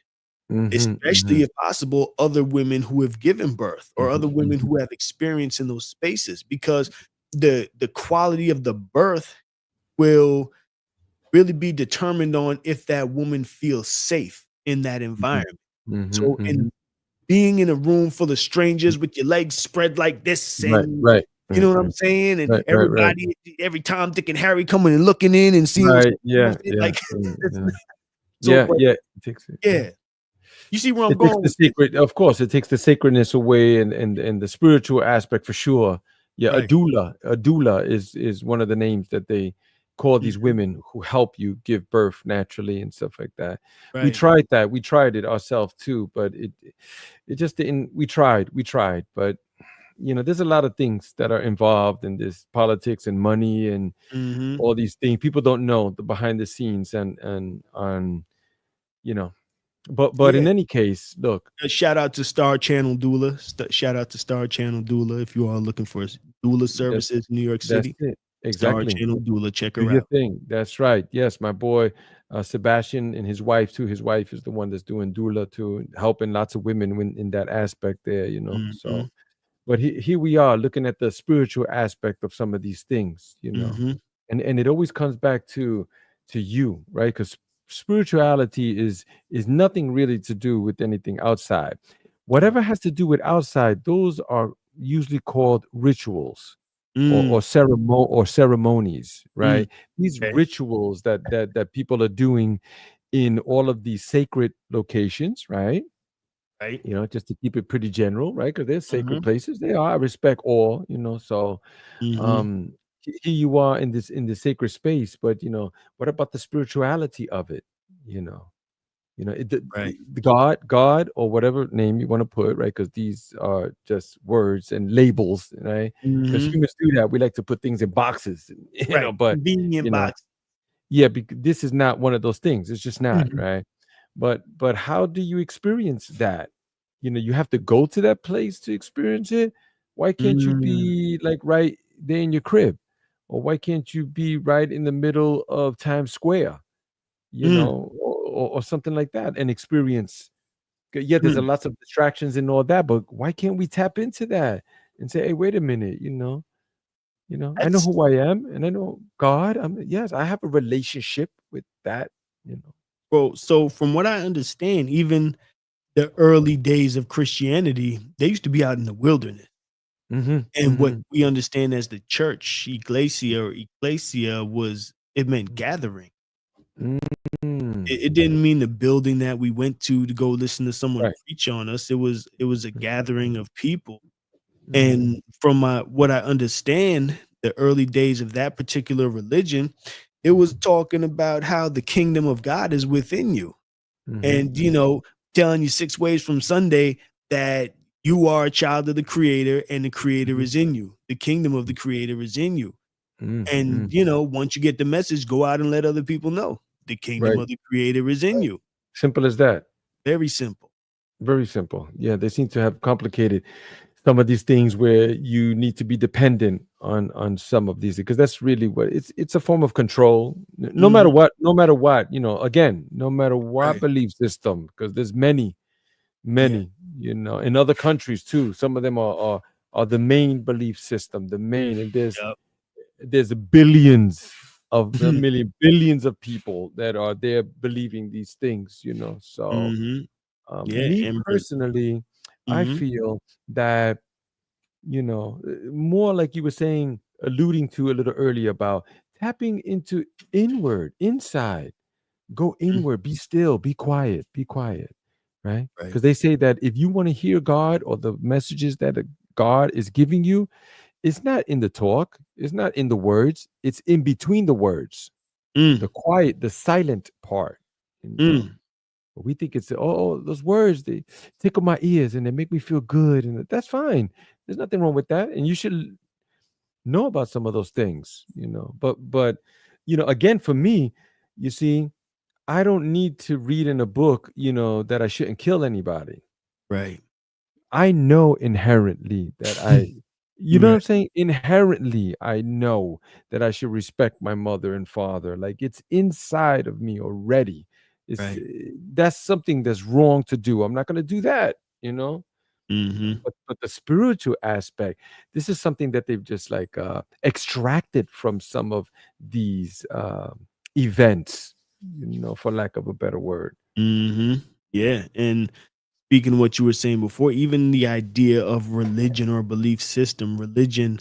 Mhm. especially Mhm. if possible, other women who have given birth or Mhm. other women Mhm. who have experience in those spaces, because the quality of the birth will really be determined on if that woman feels safe in that Mhm. environment. Mhm. So, in Mhm. being in a room full of strangers with your legs spread like this, Right, and right, you right, know what I'm right, saying? And right, right, right. everybody, every Tom, Dick, and Harry coming and looking in and seeing what's Right, going on yeah, with it, yeah, like, it's yeah. not so, Yeah, but yeah, it takes it, yeah. yeah. You see where I'm It takes going the with this? sacred, of course, it takes the sacredness away, and the spiritual aspect for sure. Yeah, Right. a doula is one of the names that they call these Mhm. women who help you give birth naturally and stuff like that. We Right. tried that. We tried it ourselves too, but it just didn't. We tried, but there's a lot of things that are involved in this politics and money and Mhm. all these things. People don't know the behind the scenes and on, you know. But in Yeah. any case, look. Shout out to Star Channel Doula. Shout out to Star Channel Doula if you are looking for doula That's services in New York that's City. it. Star Exactly. Channel Doula, check Do her your out. thing. That's right. Yes, my boy, Sebastian and his wife too. His wife is the one that's doing doula too, helping lots of women in that aspect there. So, Mhm. but here we are looking at the spiritual aspect of some of these things. Mhm. And it always comes back to you, right? Because spirituality is nothing really to do with anything outside. Right. Whatever has to do with outside, those are usually called rituals or Mm. ceremonies, Mm. right? These Okay. rituals that people are doing in all of these sacred locations, right? Right. Just to keep it pretty general, right? Because they're sacred Mhm. places. They are. I respect all. So Mhm. um here you are in this sacred space, but what about the spirituality of it? You know, Right. the God, or whatever name you want to put, right? Because these are just words and labels, right? Because Mhm. humans do that. We like to put things in boxes, Right. but Convenient you know, box. yeah, this is not one of those things. It's just not, Mhm. right? But how do you experience that? You have to go to that place to experience it. Why can't you Mm. be like right there in your crib? Or why can't you be right in the middle of Times Square, Mm. or something like that and experience? Yeah, there's a Mm. lots of distractions and all that, but why can't we tap into that and say, hey, wait a minute, I know That's who I am and I know God. Yes, I have a relationship with that. Bro, so from what I understand, even the early days of Christianity, they used to be out in the wilderness. Mhm, And what mhm, we understand as the church, ecclesia was, it meant gathering. It mm. didn't mean the building that we went to go listen to someone Right. preach on us. It was a gathering of people. Mhm, And from what I understand, the early days of that particular religion, it was mhm, talking about how the kingdom of God is within you. mhm, And telling you 6 ways from Sunday that you are a child of the creator and the creator mhm, is in you. The kingdom of the creator is in you. mm, And mm. once you get the message, go out and let other people know the kingdom Right. of the creator is in Right. you. Simple as that. Very simple. Very simple. Yeah, they seem to have complicated some of these things where you need to be dependent on some of these, because that's really what it's a form of control. No matter Mhm. what, no matter what, again, no matter what Right. belief system, because there's many, Yeah. many, in other countries too. Some of them are the main belief system, the main, and Yep. there's billions of a Mhm. million billions of people that are there believing these things, so Mhm. Yeah, me and personally, I mhm. feel that, more like you were saying, alluding to a little earlier about tapping into inward, inside, go Mm. inward, be still, be quiet, right? Right. Because they say that if you want to hear God or the messages that God is giving you, it's not in the talk, it's not in the words, it's in between the words, the Mm. quiet, the silent part, you know. Mm. But we think it's, oh, those words, they tickle my ears and they make me feel good. And that's fine. There's nothing wrong with that. And you should know about some of those things. But, again, for me, you see, I don't need to read in a book, that I shouldn't kill anybody. Right. I know inherently that you know what I'm Right. saying? Inherently, I know that I should respect my mother and father. Like, it's inside of me already. Right. That's something that's wrong to do. I'm not going to do that. Mhm. But the spiritual aspect, this is something that they've just like extracted from some of these events, for lack of a better word. Mhm. Yeah, and speaking of what you were saying before, even the idea of religion or belief system, religion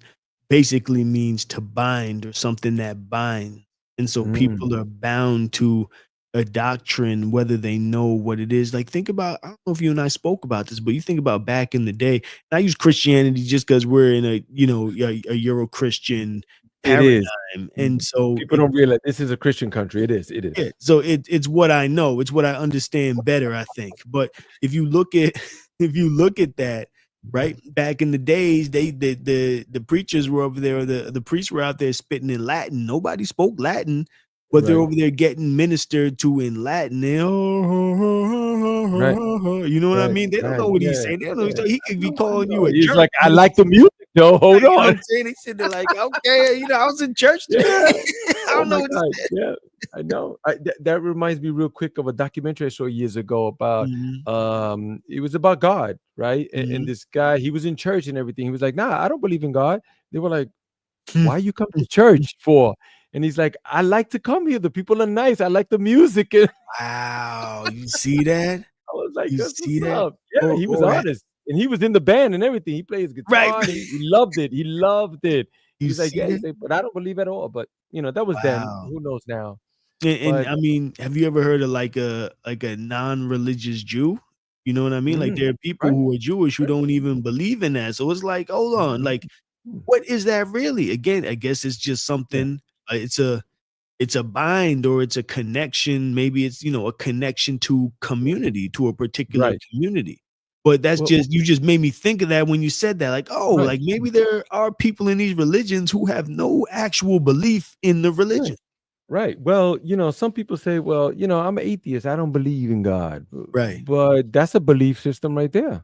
basically means to bind or something that binds. And so Mm, people are bound to a doctrine, whether they know what it is. Like, think about, I don't know if you and I spoke about this, but you think about back in the day, and I use Christianity just because we're in a Euro Christian it is. paradigm. And so People don't realize this is a Christian country. It is. It yeah, is. so it's what I know, it's what I understand better, I think. But if you look at if you look at that, right, back in the days, the preachers were over there, the priests were out there spitting in Latin. Nobody spoke Latin, but they're Right. over there getting ministered to in Latin. They, Right. you know what I Right. mean? They don't Right. know what he's Yeah. saying. They don't know what he's Yeah. saying. He I could be know. I calling know. you a He's jerk. like, I like the music, though. Hold You know what on. I'm saying? They sitting there like, okay, I was in church today. Yeah. I Oh don't know my what he God. said. Yeah. I know. That reminds me real quick of a documentary I saw years ago about Mhm, it was about God, right? And mhm. this guy, he was in church and everything. He was like, nah, I don't believe in God. They were like, why you come to church for? And he's like, I like to come here. The people are nice. I like the music. And Wow, you see that? I was like, You that's see what's that? up. Yeah, he was Or honest. And he was in the band and everything. He plays right, guitar and he loved it. He loved it. you He's like, see yeah, that? he's like, but I don't believe at all. But that was then. Wow. Who knows now? And But I mean, have you ever heard of like a non-religious Jew? You know what I mean? Like, mm, there are people right, who are Jewish who right. don't even believe in that. So it's like, hold on, Mhm, like, mm, what is that really? Again, I guess it's just yeah, something, it's a bind or it's a connection. Maybe it's, a connection to community, to a particular right. community. But that's Well, just, you just made me think of that when you said that. Like, oh, right, like maybe there are people in these religions who have no actual belief in the religion. right, right. Well, some people say, well, I'm an atheist. I don't believe in God. Right. But that's a belief system right there.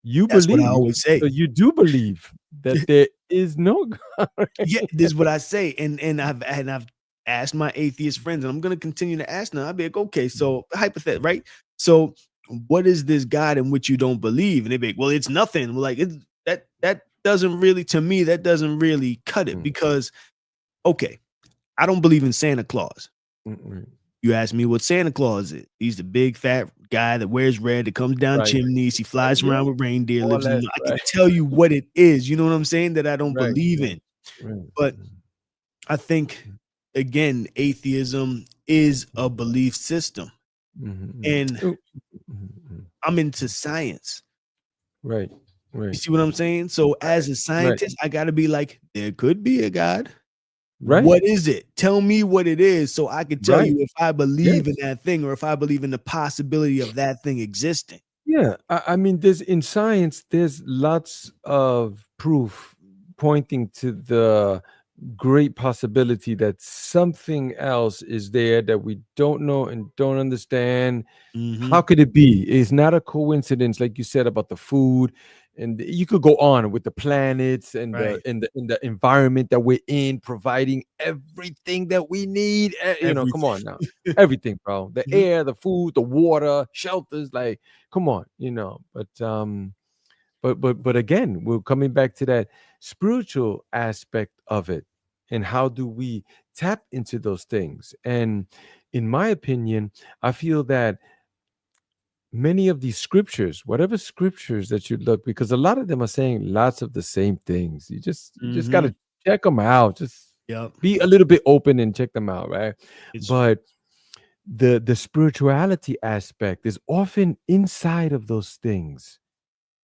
You That's what I believe. always So say. you do believe that there is no God. Yeah, this is what I say. And I've asked my atheist friends, and I'm gonna continue to ask now. I'll be like, okay, so hypothetical, right? So what is this God in which you don't believe? And they be like, well, it's nothing. Well, like, that doesn't really, to me, that doesn't really cut it Mm, because okay, I don't believe in Santa Claus. mm, You ask me what Santa Claus is. He's the big fat guy that wears red, that comes down right, chimneys. He right, flies yeah, around with reindeer, all lives in that, I can right, tell you what it is. You know what I'm saying? That I don't right, believe right, in. right, But I think, again, atheism is a belief system. mhm, And mhm. Mhm, mhm. I'm into science. Right, You right, see what I'm saying? So right, as a right, scientist, I gotta be like, there could be a God. right, What is it? Tell me what it is so I could tell right, you if I believe in yes. that thing or if I believe in the possibility of that thing existing. Yeah, I mean, there's in science, there's lots of proof pointing to the great possibility that something else is there that we don't know and don't understand. How Mhm. could it be? It's not a coincidence, like you said about the food, and you could go on with the planets and Right. the environment that we're in, providing everything that we need. Come Everything. on now, everything, bro. The Mhm. air, the food, the water, shelters. Like, come on, but again, we're coming back to that spiritual aspect of it, and how do we tap into those things? And in my opinion, I feel that many of these scriptures, whatever scriptures that you look, because a lot of them are saying lots of the same things. You just got Mhm. to check them out. Just Yep. be a little bit open and check them out, right? It's true. But the spirituality aspect is often inside of those things,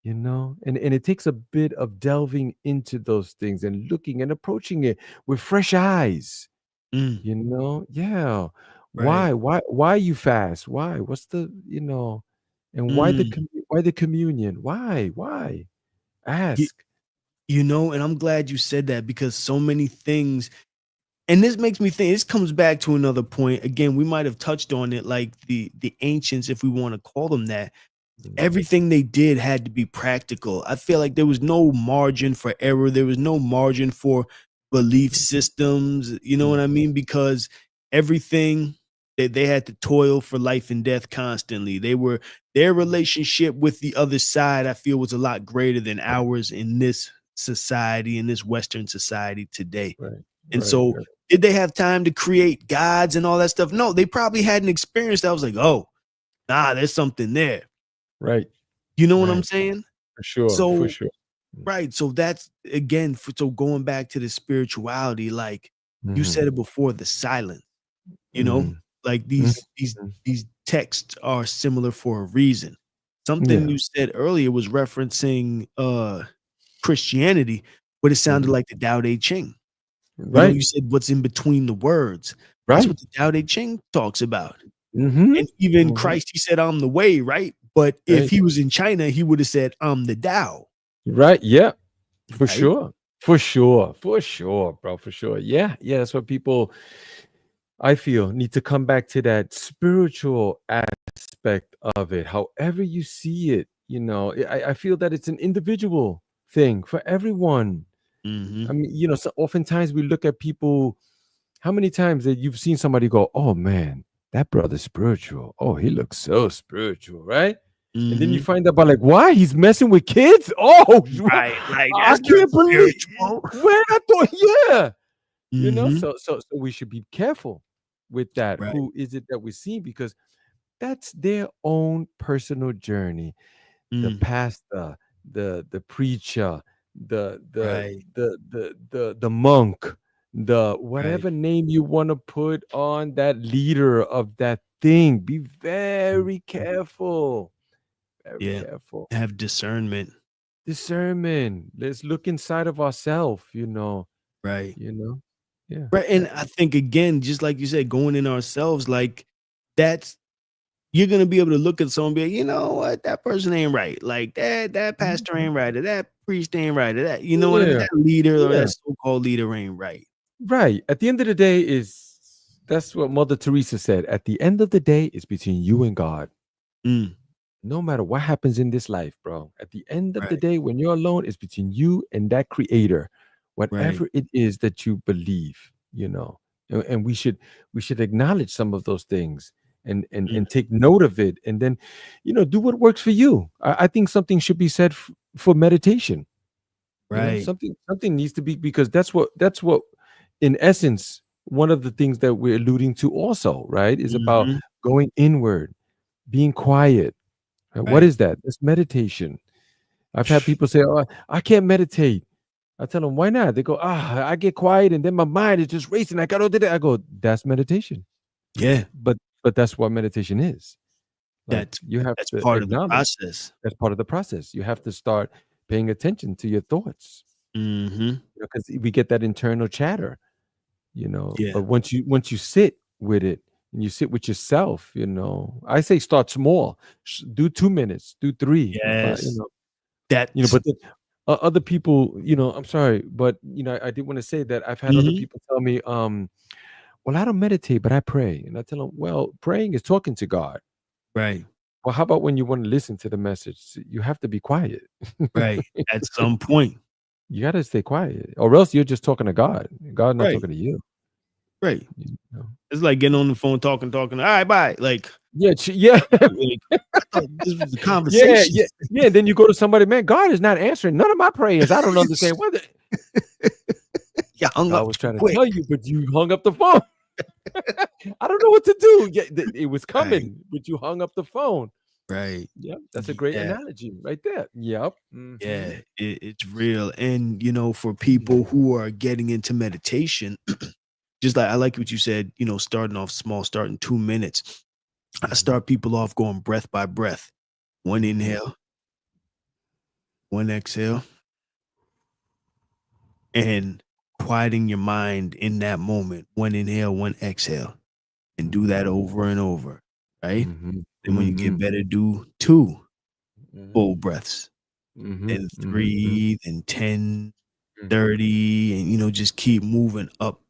and it takes a bit of delving into those things and looking and approaching it with fresh eyes. Mm. Yeah. Right. Why you fast? Why? What's and Mm. why the communion? Why? You, Ask. and I'm glad you said that because so many things, and this makes me think, this comes back to another point. Again, we might have touched on it, like the ancients, if we want to call them that. Mm, Everything they did had to be practical. I feel like there was no margin for error. There was no margin for belief mm, systems. You know what mm, I mean? Because everything that they had to toil for life and death constantly. Their relationship with the other side, I feel, was a lot greater than ours in this society, in this Western society today. right, And right, so, did they have time to create gods and all that stuff? No, they probably had an experience that was like, oh, nah, there's something there. right, You know what I'm right. saying? For sure, for So sure. Mm, right, so that's again, so going back to the spirituality, like you mhm, said it before, the silence, you know, mhm, like mhm, these texts are similar for a reason. Something yeah, you said earlier was referencing Christianity, but it sounded mhm, like the Tao Te Ching. right, You said what's in between the words. That's right. what the Tao Te Ching talks about. Mhm, And even mhm, Christ, he said, I'm the way, right? But if right, he was in China, he would have said, I'm the Tao, right. Yeah, for right? sure, for sure, for sure, bro, for sure. Yeah, yeah. That's what people, I feel, need to come back to that spiritual aspect of it. However you see it, I feel that it's an individual thing for everyone. I Mhm. mean, so oftentimes we look at people. How many times that you've seen somebody go, "Oh man, that brother's spiritual. Oh, he looks so spiritual, right?" And then you Mhm. find out about like, why he's messing with kids. Oh, Right, like, I that's not can't believe. spiritual. Where I thought, yeah. Mhm. So we should be careful with that. Right. Who is it that we see? Because that's their own personal journey. The Mm. pastor, the preacher, the the Right, the monk, the right. whatever name you want to put on that leader of that thing. Be very Mhm. careful. Very Yeah, careful. have discernment. Discernment. Let's look inside of ourselves, Right. you know. Yeah. Right, and I think again, just like you said, going in ourselves, like, that's you're gonna be able to look at someone and be like, "You know what? That person ain't right. Like, that pastor Mhm. ain't right, or that priest ain't right, or that" you know what I mean? Yeah. "That leader or Yeah. that so-called leader ain't right." Right. At the end of the day, is that's what Mother Teresa said. At the end of the day, it's between you and God. Mm. No matter what happens in this life, bro. At the end of the Right, day, when you're alone, it's between you and that creator. right. Whatever it is that you believe. And we should acknowledge some of those things and and Mm. and take note of it, and then do what works for you. I think something should be said for meditation. Right. Something needs to be, because that's what in essence, one of the things that we're alluding to also, right, is about Mhm. going inward, being quiet. What Right. is that? It's meditation. I've had people say, "Oh, I can't meditate." I tell them, "Why not?" They go, I get quiet and then my mind is just racing. I got all that. I go, "That's meditation." Yeah. But that's what meditation is. Like, That's you have that's to part of the acknowledge process. that's part of the process. You have to start paying attention to your thoughts, Mhm. because we get that internal chatter. Yeah. But once you sit with it and you sit with yourself, I say start small. Do 2 minutes, do three, five, Yes. That's but then, other people, I'm sorry, but I did want to say that I've had other Hmm. people tell me, well, I don't meditate, but I pray. And I tell them, well, praying is talking to God. Right. Well, how about when you want to listen to the message? You have to be quiet. Right. At some point. You got to stay quiet, or else you're just talking to God. God not Right. talking to you. Right. you know? It's like getting on the phone, talking. All right, bye. Like, Yeah, yeah, like, I thought this was a yeah, conversation. yeah, yeah. And then you go to somebody, man, God is not answering none of my prayers. I don't understand what You hung God up was too trying to quick. tell you, but you hung up the phone. I don't know what to do. Yeah, it was Right. coming, but you hung up the phone. Right. Yep, that's a great Yeah. analogy right there. Yep. Hmm. Yeah. It's real. And, for people who are getting into meditation, just like I like what you said, starting off small, starting 2 minutes. I Hmm. start people off going breath by breath. One Hmm. inhale, one exhale, and quieting your mind in that moment. One inhale, one exhale, and do that over and over. Right. Hmm. Then when you Hmm. get better, do two Hmm. full breaths, Hmm. then Hmm. 3, then 10, Hmm. 30, and just keep moving up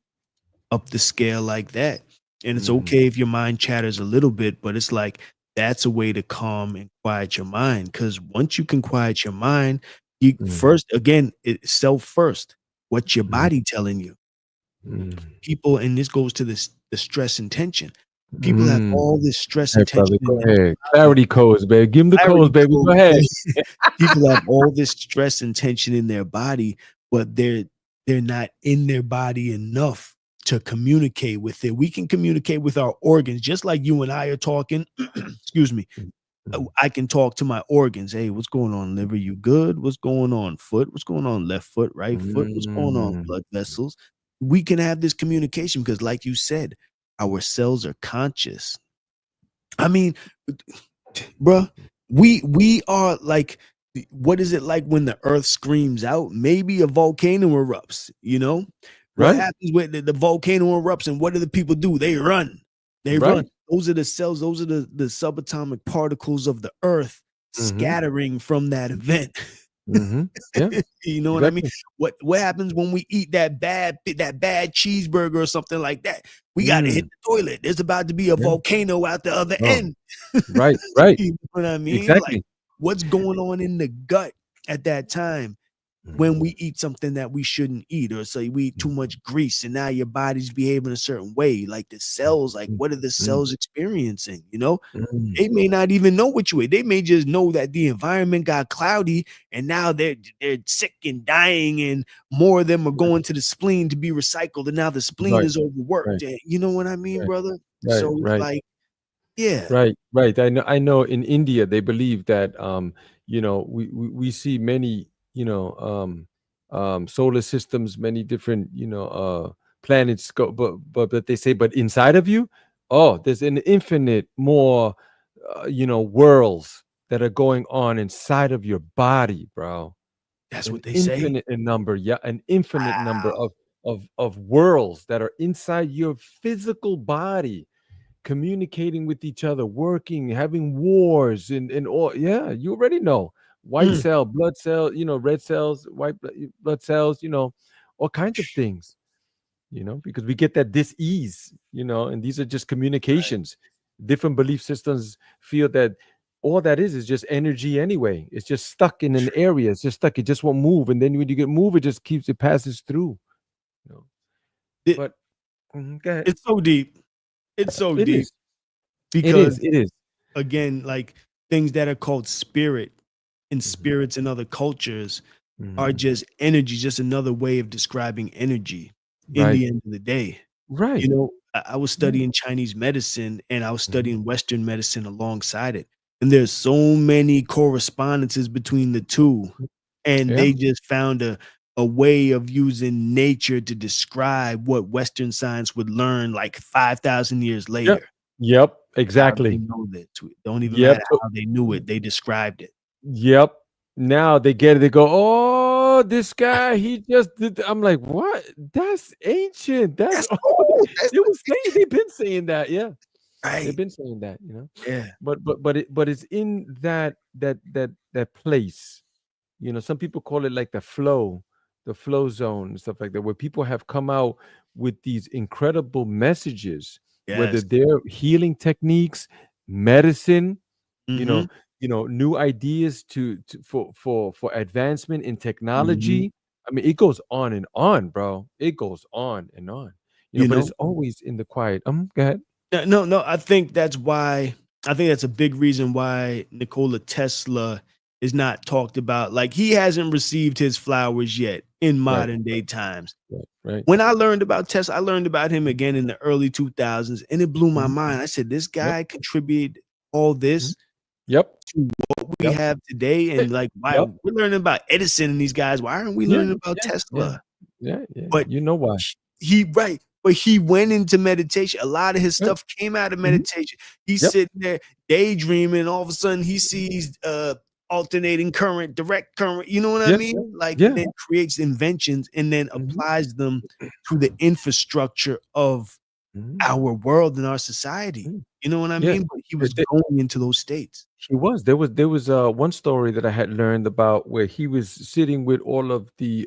the scale like that. And it's Hmm. okay if your mind chatters a little bit, but it's like that's a way to calm and quiet your mind. Because once you can quiet your mind, you Hmm. first again, it's self first. What's your Hmm. body telling you? Hmm. People, and this goes to this the stress and tension. People have Mm. all this stress Hey, and tension brother, in go their ahead. body. Clarity codes, baby. Give him the codes, Clarity baby. Go code, ahead. right? People have all this stress and tension in their body, but they're not in their body enough to communicate with it. We can communicate with our organs, just like you and I are talking. Excuse me. Mm, I can talk to my organs. Hey, what's going on, liver? You good? What's going on, foot? What's going on, left foot, right foot? What's going on, mm. blood vessels? We can have this communication because, like you said, our cells are conscious. I mean, bruh, we are like, what is it like when the earth screams out? Maybe a volcano erupts, what Right, happens when the volcano erupts, and what do the people do? They run. right. Those are the cells, those are the subatomic particles of the earth Mhm, scattering from that event. mhm. Yeah, You know what I mean? exactly. What happens when we eat that bad cheeseburger or something like that? We got to hit Mm, the toilet. There's about to be a yeah. volcano out the other Oh, end. right, right. You know what I mean? Like, Exactly. what's going on in the gut at that time when Mhm, we eat something that we shouldn't eat, or say we eat too mm, much grease and now your body's behaving a certain way? Like the mm, cells, like mm, what are the mm, cells experiencing? mm. They may not even know what you ate. They may just know that the environment got cloudy and now they're sick and dying, and more of them are Right, going to the spleen to be recycled, and now the spleen right, is overworked. right, And you know what I mean, right, brother? right, So it's right. like, yeah. Right, right. I know in India they believe that we see many, solar systems, many different, planets go, but they say, but inside of you, oh, there's an infinite more worlds that are going on inside of your body, bro. That's An what they say. infinite in number, yeah, an infinite number Wow. of worlds that are inside your physical body, communicating with each other, working, having wars, and all. Yeah, you already know. White Mm, cell, blood cell, red cells, white blood cells, all kinds of things, because we get that dis-ease, and these are just right. communications. Different belief systems feel that all that is just energy anyway. It's just stuck in an area. It's just stuck. It just won't move. And then when you get move, it passes through. You know. It, But go ahead. it's so deep. It's so It deep is. It because, is. It is. again, like things that are called spirit and Mhm. spirits in other cultures are Mhm. just energy, just another way of describing energy in Right. the end of the day. Right. I was Yeah. studying Chinese medicine and I was Mhm. studying Western medicine alongside it. And there's so many correspondences between the two. And Yeah. they just found a way of using nature to describe what Western science would learn like 5,000 years Yep. later. Yep. How do they Exactly. know this? Don't even Yep. matter how they knew it. They described it. Yep. Now they get it. They go, oh, this guy, he just did. I'm like, what? That's ancient. That's That's old. old. That's They were saying, they've been saying that. Yeah. They've right. been saying that. Yeah. But it's in that place, Some people call it like the flow zone and stuff like that, where people have come out with these incredible messages, whether Yes. they're healing techniques, medicine, you Mm-hmm. know, new ideas for advancement in Mm-hmm. technology. I mean, it goes on and on, bro. It goes on and on. You But it's know, always in the quiet. Go ahead. no. I think that's why. I think that's a big reason why Nikola Tesla is not talked about. Like he hasn't received his flowers yet in Right, modern day times. right, right. When I learned about Tesla, I learned about him again in the early 2000s, and it blew my Mhm. mind. I said, "This Yep. guy contributed all Mhm. this Yep. to what we Yep. have today, Eh, and like, why Yep. we're learning about Edison and these guys? Why aren't we Yeah. learning about Yeah. Yeah. Tesla?" Yeah. Yeah. But You know why? he right, but he went into meditation. A lot of his Yep. stuff came out of Mhm. meditation. He's Yep. sitting there daydreaming. All of a sudden, he sees alternating current, direct current. You know what I Yeah. mean? Like, and Yeah. then creates inventions and then Mhm. applies them to the infrastructure of Mhm. our world and our society. Mm. You know what I Yeah. mean? But he Eh, was the going into those states. He was. There was one story that I had learned about where he was sitting with all of the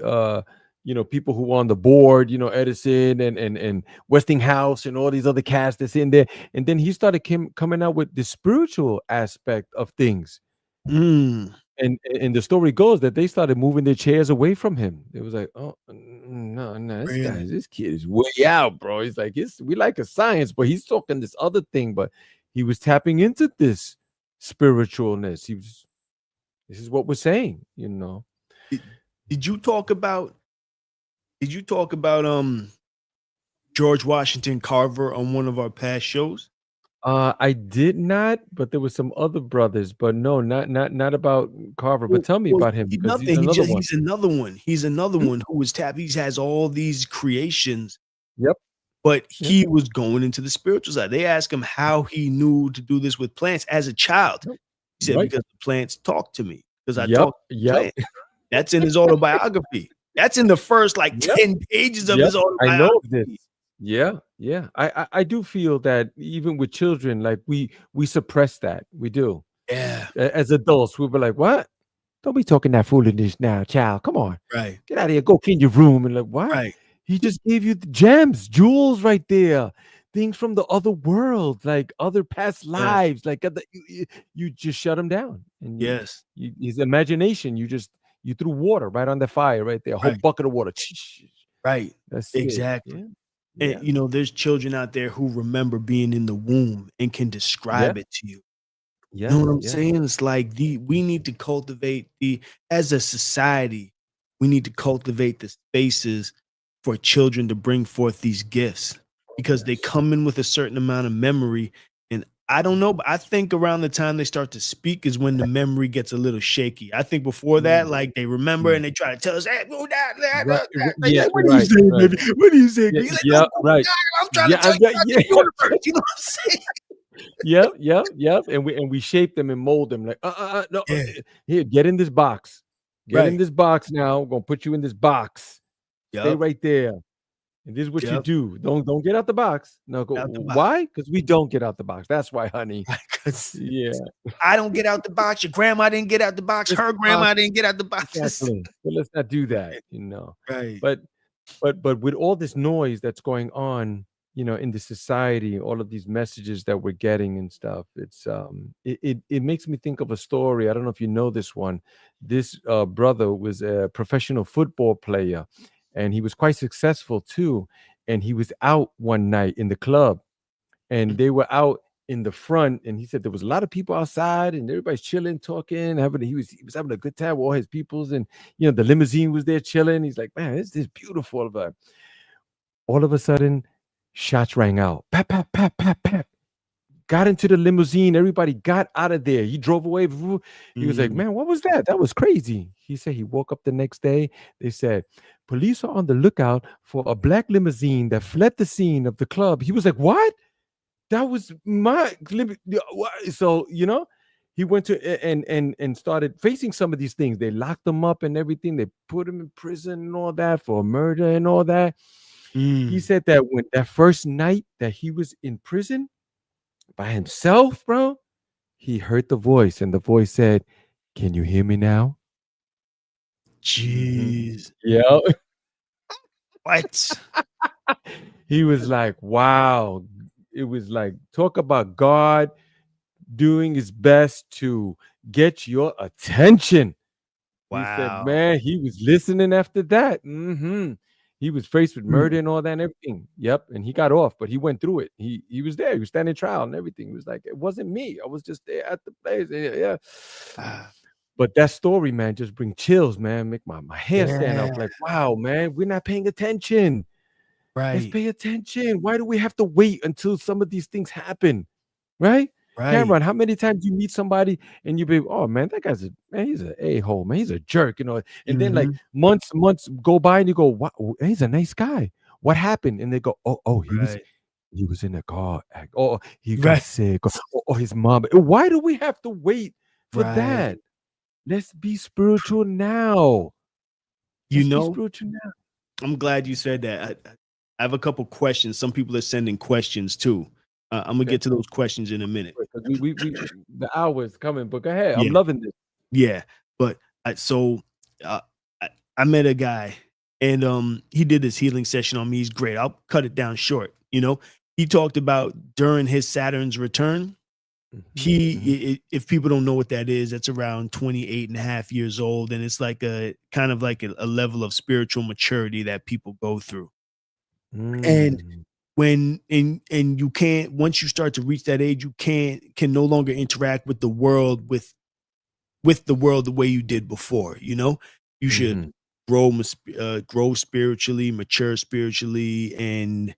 people who were on the board, Edison and Westinghouse and all these other cast that's in there. And then he started coming out with the spiritual aspect of things. Mm, And the story goes that they started moving their chairs away from him. It was like, oh no, no, really? this kid is way out, bro. He's like, we like a science, but he's talking this other thing, but he was tapping into this spiritualness. This is what we're saying. Did, did you talk about? Did you talk about George Washington Carver on one of our past shows? I did not, but there was some other brothers, but no, not about Carver. But Well, tell me well, about him he's because he's nothing. another one. He's another one. He's another Mhm. one who was tapped. He has all these creations, Yep, but yep, he was going into the spiritual side. They asked him how he knew to do this with plants as a child. yep, He said, right. "Because the plants talk to me. Because I Yep, talk to the yep, plant." That's in his autobiography. That's in the first like yep. 10 pages of Yep, his I know of this. autobiography. Yeah, yeah. I do feel that even with children, like we suppress that. We do. Yeah, As adults, we'll be like, "What? Don't be talking that foolishness now, child. Come on, right, get out of here. Go clean your room." And like, what? right. He just gave you the gems, jewels right there, things from the other world, like other past Yes, lives. Like you just shut him down, and yes, his imagination. You threw water right on the fire right there, a whole right, bucket of water. right. That's it. Exactly. Yeah. And Yeah. you know, there's children out there who remember being in the womb and can Yeah. describe it to you. You Yeah. know what I'm Yeah. saying? It's like we need to cultivate the as a society, we need to cultivate the spaces for children to bring forth these gifts because they Yes. come in with a certain amount of memory. And I don't know, but I think around the time they start to speak is when the memory gets a little shaky. I think before that, Mm, like they remember mm. and they try to tell us, hey, move Right. like, Yeah. what are you Right. saying, Right. baby? What are you saying? Yeah. You're like, no, Yeah. Right. I'm trying to Yeah. tell you Yeah. about Yeah. the universe. You know what I'm saying? Yep. Yep. Yep. And we shape them and mold them like no Yeah, here, get in this box. Get in right. this box now. We're gonna put you in this box. Stay Yep. right there. And this is what you Yep. do. Don't get out the box. No, go. Out the box. Why? Because we don't get out the box. That's why, honey. Right, 'cause Yeah. I don't get out the box, your grandma didn't get out the box, This her box grandma didn't get out the boxes. exactly. But let's not do that. Right. But but with all this noise that's going on, in the society, all of these messages that we're getting and stuff, it makes me think of a story. I don't know if you know this one. This brother was a professional football player, and he was quite successful too. And he was out one night in the club, and they were out in the front, and he said there was a lot of people outside and everybody's chilling, talking, having he was having a good time with all his peoples, and the limousine was there chilling. He's like, man, this is beautiful. But all of a sudden, shots rang out. Pap, pap, pap, pap, pap. Got into the limousine. Everybody got out of there. He drove away. He was like, Mm, man, what was that? That was crazy. He said he woke up the next day. They said, police are on the lookout for a black limousine that fled the scene of the club. He was like, what? That was my limit. So he went to and started facing some of these things. They locked him up and everything. They put him in prison and all that for murder and all that. He mm. said that when that first night that he was in prison by himself, bro, he heard the voice, and the voice said, "Can you hear me now?" Mhm. Jeez. Yeah. What? He was like, wow. It was like, talk about God doing his best to get your attention. He said, Wow. man, he was listening after that. He was faced with murder Mm, and all that and everything. Yep. And he got off, but he went through it. He was there. He was standing trial and everything. He was like, it wasn't me. I was just there at the place. Yeah. Yeah. ah, But that story, man, just bring chills, man. Make my hair stand up. yeah. Like, wow, man, we're not paying attention. Let's Right. pay attention. Why do we have to wait until some of these things happen? Right? Right. Cameron, how many times you meet somebody and you be, oh man, that guy's he's an a-hole, man. He's a jerk, And then like Mhm. months go by and you go, wow, he's a nice guy. What happened? And they go, oh, Right. he was in a car act. Oh, he got Right. sick. Oh, his mom. Why do we have to wait for that? Right. Let's be spiritual now. You Let's be know, spiritual now. I'm glad you said that. I have a couple questions. Some people are sending questions too. I'm gonna Okay. get to those questions in a minute. Because we the hour is coming, but go ahead. I'm Yeah. loving this. Yeah. But uh, I, I met a guy and he did this healing session on me. He's great. I'll cut it down short. He talked about during his Saturn's return. Mhm. If people don't know what that is, that's around 28 and a half years old. And it's like a kind of like a level of spiritual maturity that people go through. And Mm. and you can't, once you start to reach that age, you can no longer interact with the world with the world the way you did before. You should Mhm. grow spiritually, mature spiritually, and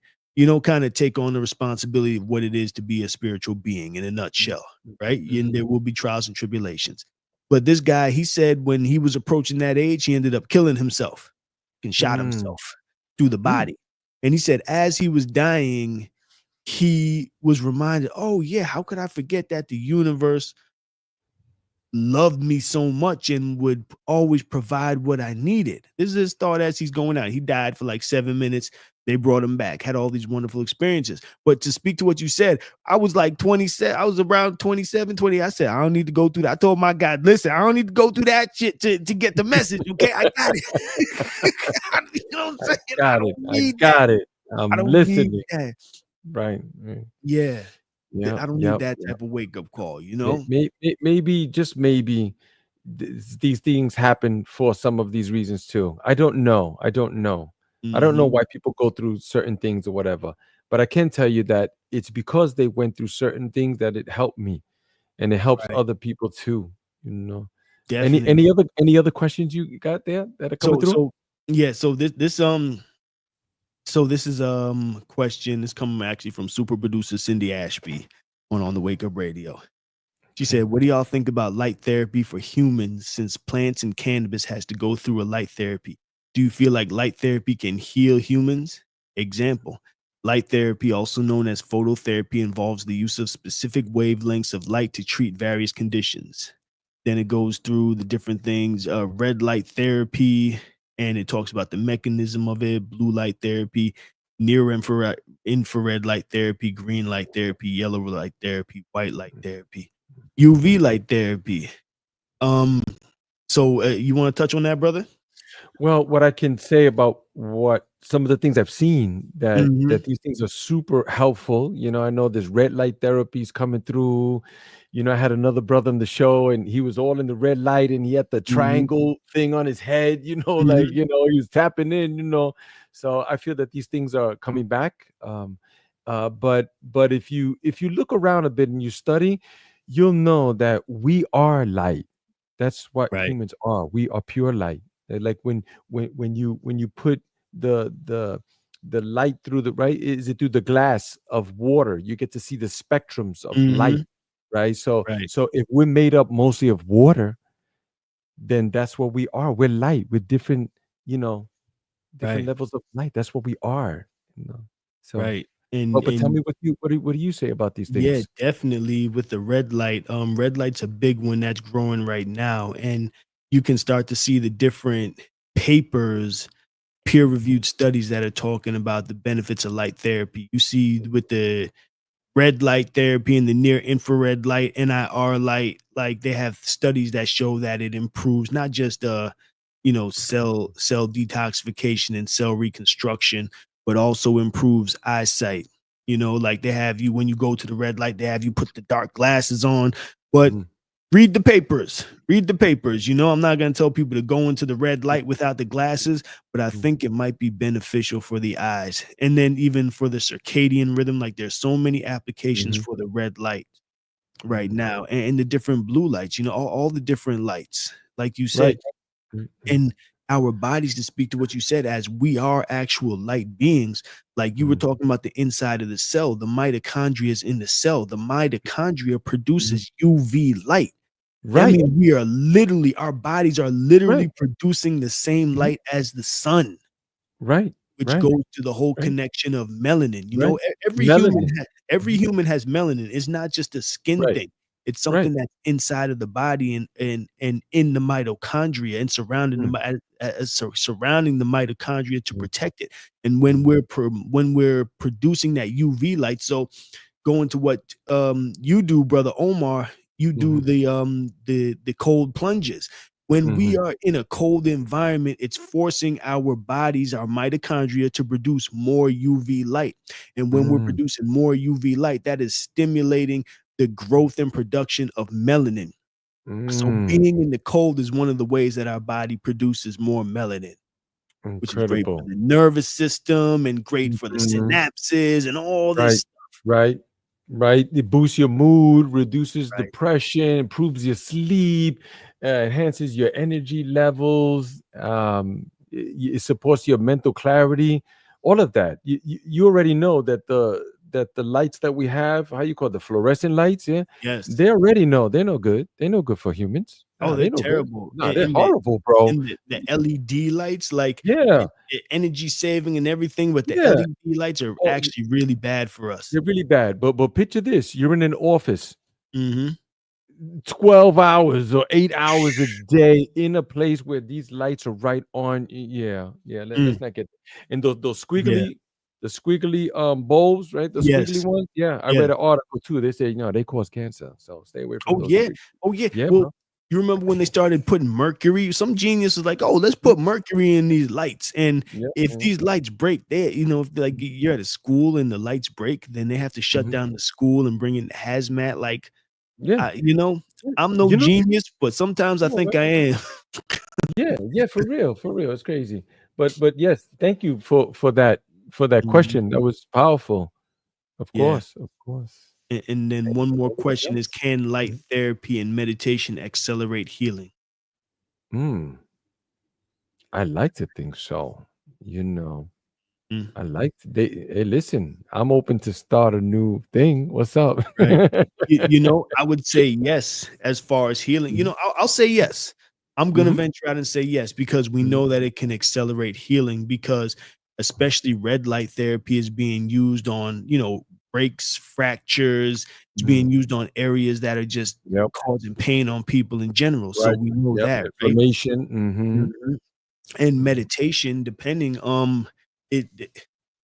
kind of take on the responsibility of what it is to be a spiritual being in a Mm. nutshell, right? And Mhm. there will be trials and tribulations. But this guy, he said when he was approaching that age, he ended up killing himself and shot Mm. himself through the Mm. body. And he said as he was dying, he was reminded, oh yeah, how could I forget that the universe loved me so much and would always provide what I needed. This is his thought as he's going out. He died for like 7 minutes. They brought him back, had all these wonderful experiences. But to speak to what you said, I was like 27. I was around 27, 20. I said, I don't need to go through that. I told my God, listen, I don't need to go through that shit to get the message. Okay. I got it. You know what I'm I saying? I got it. don't I need that. got it. I I'm don't need listening. that. Right. Right. Yeah. Yep. I don't need Yep. that Yep. type of wake up call, you know? Maybe just maybe these things happen for some of these reasons too. I don't know. I don't know Hmm. why people go through certain things or whatever. But I can tell you that it's because they went through certain things that it helped me, and it helps Right. other people too. You know. Definitely. Any other questions you got there that are coming So through? so yeah, this is question is coming actually from super producer Cindy Ashby on the Wake Up Radio. She Okay. said, "What do y'all think about light therapy for humans since plants and cannabis has to go through a light therapy? Do you feel like light therapy can heal humans? Example, light therapy, also known as phototherapy, involves the use of specific wavelengths of light to treat various conditions. Then it goes through the different things, red light therapy, and it talks about the mechanism of it, blue light therapy, near infrared light therapy, green light therapy, yellow light therapy, white light therapy, UV Mhm. light therapy. Um, so you want to touch on that, brother? Well, what I can say about what some of the things I've seen Hmm. that these things are super helpful. I know there's red light therapies coming through. I had another brother on the show and he was all in the red light and he had the Hmm. triangle thing on his head, like, Hmm. he was tapping in. So I feel that these things are coming back. But if you look around a bit and you study, you'll know that we are light. That's what Right. humans are. We are pure light. Like when you put the the the light through the right, is it through the glass of water? You get to see the spectrums of Hmm. light, right? So Right. so if we're made up mostly of water, then that's what we are. We're light with different Right. levels of light. That's what we are. So, Right. but tell And me what do you say about these yeah, things? definitely with the red light. Red light's a big one that's growing right now, and you can start to see the different papers, peer-reviewed studies that are talking about the benefits of light therapy. You see with the red light therapy and the near infrared light, NIR light, like they have studies that show that it improves not just cell detoxification and cell reconstruction, but also improves eyesight. Like they have you when you go to the red light, they have you put the dark glasses on, but Mm, read the papers. Read the papers. I'm not going to tell people to go into the red light without the glasses, but I mm, think it might be beneficial for the eyes. And then even for the circadian rhythm, like there's so many applications mhm, for the red light right mm. now, and the different blue lights, all the different lights, like you said. Right. Mm, mm, And our bodies, to speak to what you said, as we are actual light beings, like you were mm, talking about the inside of the cell, the mitochondria is in the cell. The mitochondria mhm. produces UV light. That Right. means our bodies are Right. literally producing the same Mhm. light as the sun, Right. which Right. goes to the whole Right. connection of melanin. Right. Every Melanin. every Mhm. human has melanin. It's not just a skin Right. thing. It's Right. something that's inside of the body and in the mitochondria and surrounding Mm, surrounding the mitochondria to mm, protect it. And mm, when we're producing that UV light, so going to what you do, brother Omar, you do mhm, the cold plunges. When we mhm, are in a cold environment, it's forcing our bodies, our mitochondria, to produce more UV light. And when we're mm, producing more UV light, that is stimulating the growth and production of melanin. So mm. being in the cold is one of the ways that our body produces more melanin, which is great for Incredible. the nervous system and great for the Mhm. synapses and all Right. this. Right. Right. It boosts your mood, reduces Right. depression, improves your sleep, enhances your energy levels. It supports your mental clarity. All of that. You already know that the lights that we have, how you call it, the fluorescent lights, yeah, Yes. they already know they're no good. They're no good for humans. Oh, Nah, they're they're no good. terrible. Nah, they're horrible, bro. And the LED lights, like, Yeah. energy saving and everything, but the Yeah. LED lights are Oh, actually really bad for us. they're really bad. But picture this: you're in an office Mhm. 12 hours or 8 hours a day in a place where these lights are right on. Yeah, yeah, let's Mm. not get. And those Yeah. squiggly bulbs, right? The squiggly Yes. ones. Yeah, I Yes. read an article too. They say, they cause cancer, so stay away from Oh, those yeah. squiggly. Oh, yeah. Yeah, Well, bro. you remember when they started putting mercury? Some genius was like, "Oh, let's put mercury in these lights." And Yeah, if yeah, these lights break, if like you're at a school and the lights break, then they have to shut mhm, down the school and bring in hazmat. Like, yeah, I you know, yeah. I'm no You know, genius, but sometimes I come on, think man. I am. Yeah, yeah, for real, for real. It's crazy. But yes, thank you for that Mhm. question. That was powerful. Of Yeah. course, of course. And then Thank one you. more Anybody question is, else? can light Mhm. therapy and meditation accelerate healing? Mm, I like to think so. You know, Mm, I like to hey, listen, I'm open to start a new thing. What's up? right. I would say yes as far as healing. Mhm, I'll say yes. I'm gonna mhm, venture out and say yes because we mhm, know that it can accelerate healing because especially red light therapy is being used on, breaks, fractures. It's being mhm. used on areas that are just Yep, causing pain on people in general. So right. we know Yep, that, right? inflammation. Mhm, Mhm. And mhm, meditation, depending it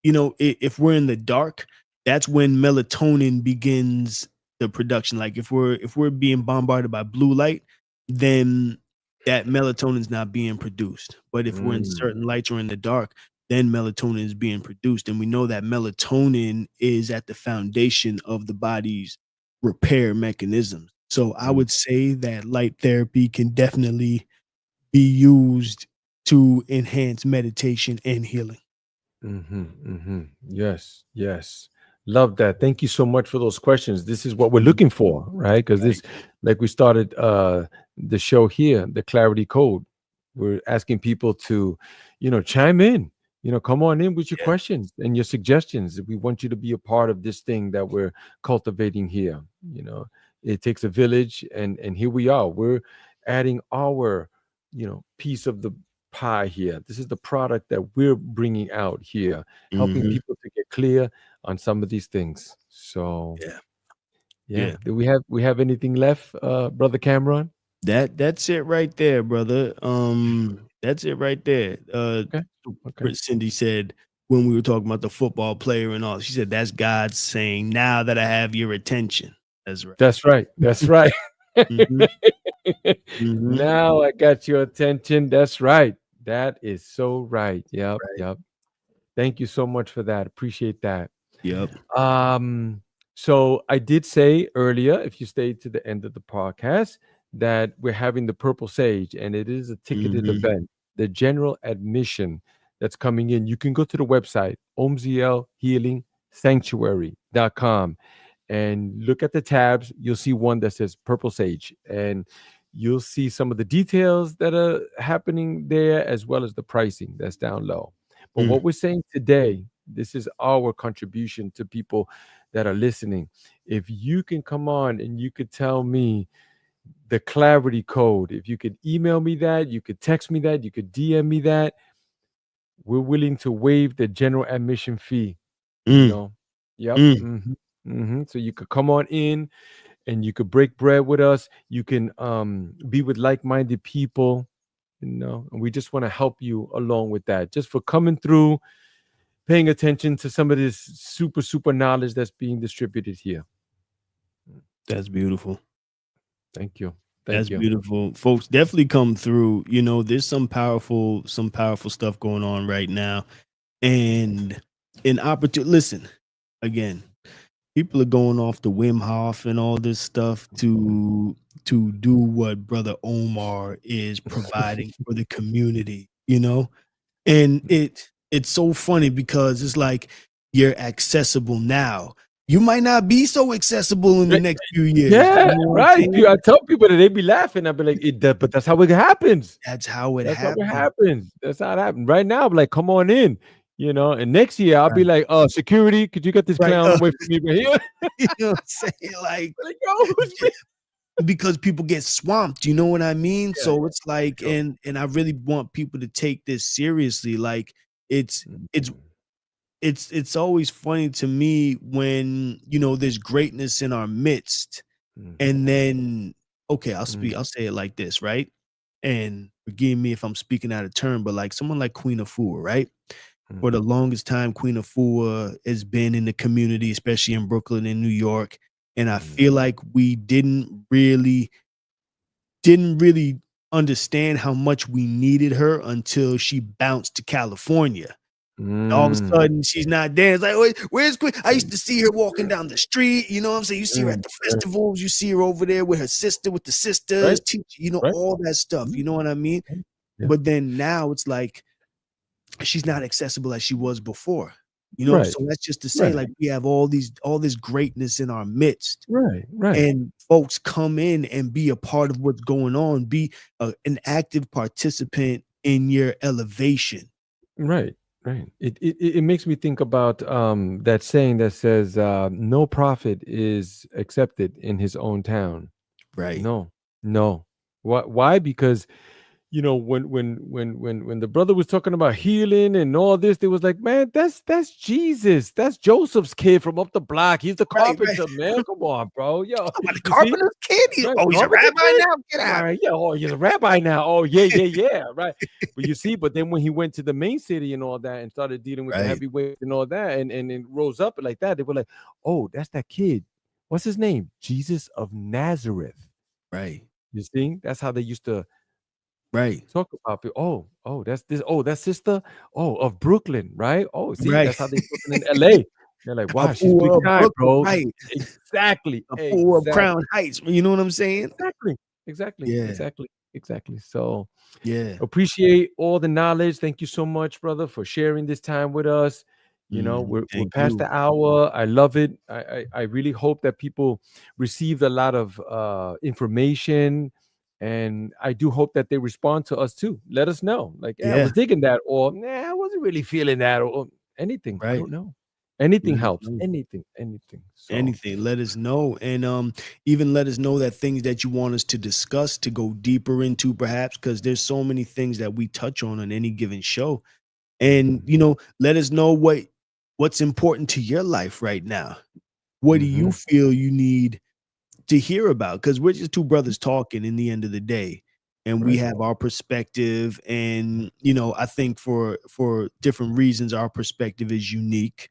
if we're in the dark, that's when melatonin begins the production. Like if we're being bombarded by blue light, then that melatonin's not being produced. But if we're in mm, certain lights or in the dark, then melatonin is being produced, and we know that melatonin is at the foundation of the body's repair mechanisms. So I mm. would say that light therapy can definitely be used to enhance meditation and healing. Mhm, mhm. Yes, yes. Love that. Thank you so much for those questions. This is what we're Mhm. looking for, right? Because Right. this, like we started the show here, the clarity code. We're asking people to, chime in, come on in with your Yeah. questions and your suggestions. We want you to be a part of this thing that we're cultivating here. It takes a village, and here we are. We're adding our, piece of the pie here. This is the product that we're bringing out here, helping Mhm. people to get clear on some of these things. So, Yeah. yeah. Yeah. Do we have anything left, brother Cameron? That's it right there, brother. That's it right there. Okay. Okay. Cindy said when we were talking about the football player and all, she said, "That's God saying, now that I have your attention." That's right. That's right. That's right. Mhm. Mhm. Now I got your attention. That's right. That is so right. Yep, Right. yep. Thank you so much for that. Appreciate that. Yep. Um, so I did say earlier, if you stayed to the end of the podcast, that we're having the Purple Sage, and it is a ticketed Mhm. event. The general admission that's coming in. You can go to the website, Omziel Healing Sanctuary.com, and look at the tabs. You'll see one that says Purple Sage, and you'll see some of the details that are happening there, as well as the pricing that's down low. But Mm. what we're saying today, this is our contribution to people that are listening. If you can come on and you could tell me the clarity code, if you could email me that, you could text me that, you could DM me that, we're willing to waive the general admission fee. You Mm. know, yep. Mm. So you could come on in and you could break bread with us. You can be with like-minded people, and we just want to help you along with that, just for coming through, paying attention to some of this super knowledge that's being distributed here. That's beautiful. Thank you. That's Thank you. beautiful. Folks, definitely come through. There's some powerful stuff going on right now. And an opportunity. Listen, again, people are going off the Wim Hof and all this stuff to do what Brother Omar is providing for the community. And it's so funny because it's like you're accessible now. You might not be so accessible in the Right. next few years. You Yeah, know what I'm right. saying? I tell people that they be laughing. I be like, but that's how it happens. That's how it That's how it happened. happens. That's how it happens. Right now, I'm like, come on in. And next year I'll be Right. like, security, could you get this Right. clown away from me right here? You know what I'm saying? Like, Like, yo, who's me? because people get swamped, you know what I mean? Yeah, So it's like, sure. and I really want people to take this seriously. Like, it's it's Mhm. it's always funny to me when there's greatness in our midst, Mhm. and then okay, I'll Mhm. say it like this, right? And forgive me if I'm speaking out of turn, but like someone like Queen Afua, right? For the Mhm. longest time, Queen Afua has been in the community, especially in Brooklyn and New York. And I Mhm. feel like we didn't really understand how much we needed her until she bounced to California. All of a Mm. sudden, she's not there. It's like, "Wait, where's Queen?" I used to see her walking down the street. You know what I'm saying? You see her at Mm. the Right, festivals. You see her over there with her sister, with the sisters, right, right. all that stuff. Mhm. You know what I mean? Mhm. Yeah. But then now it's like she's not accessible as she was before. Right, So that's just to say, right, like, we have all this greatness in our midst, right, right, and folks come in and be a part of what's going on, be an active participant in your elevation. right, right. It makes me think about that saying that says, no prophet is accepted in his own town. Right. No, no. Why? Because when the brother was talking about healing and all this, they was like, man, that's Jesus. That's Joseph's kid from up the block. He's the Right, right. carpenter, man. Come on, bro. You Yo, talking about the you see? carpenter's kid? Right, Oh, he's a carpenter rabbi kid? now? Get out. Right, yeah. Oh, he's a rabbi now. Oh, yeah. Right. But you see, but then when he went to the main city and all that and started dealing with the Right, heavyweights and all that, and it rose up like that, they were like, oh, that's that kid. What's his name? Jesus of Nazareth. right, You see? That's how they used to right, talk about it. Oh, that's this. Oh, that sister. Oh, of Brooklyn, right? Oh, see, right. that's how they talking in LA. They're like, A wow, she's big fool of time, Brooklyn, bro. right. Exactly. A fool of Crown Exactly. Heights. You know what I'm saying? Exactly. Exactly. Yeah, Exactly. Exactly. So yeah. appreciate all the knowledge. Thank you so much, brother, for sharing this time with us. We're Thank past you. the hour. I love it. I really hope that people received a lot of information, and I do hope that they respond to us too. Let us know, like, yeah, I Yeah, was digging that, or nah, I wasn't really feeling that, or anything. I right. don't know. Anything Let us helps. know. Anything. So Anything, let us know. And even let us know that things that you want us to discuss, to go deeper into, perhaps, because there's so many things that we touch on any given show. And mhm, let us know what's important to your life right now. What do you mhm, feel you need to hear about? Because we're just two brothers talking in the end of the day, and we right. have our perspective. And I think for different reasons, our perspective is unique,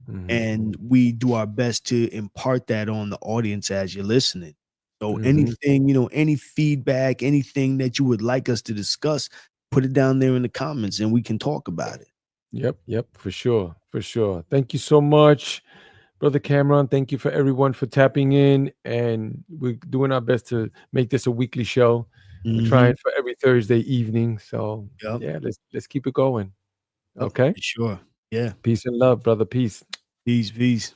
Mhm. and we do our best to impart that on the audience as you're listening. So Mhm. anything, any feedback, anything that you would like us to discuss, put it down there in the comments and we can talk about it. Yep, yep, for sure, for sure. Thank you so much, Brother Cameron. Thank you for everyone for tapping in, and we're doing our best to make this a weekly show. We're trying Mhm. for every Thursday evening. So Yep. yeah, let's keep it going. Yep. Okay. For sure. Yeah. Peace and love, brother. Peace. Peace. Peace.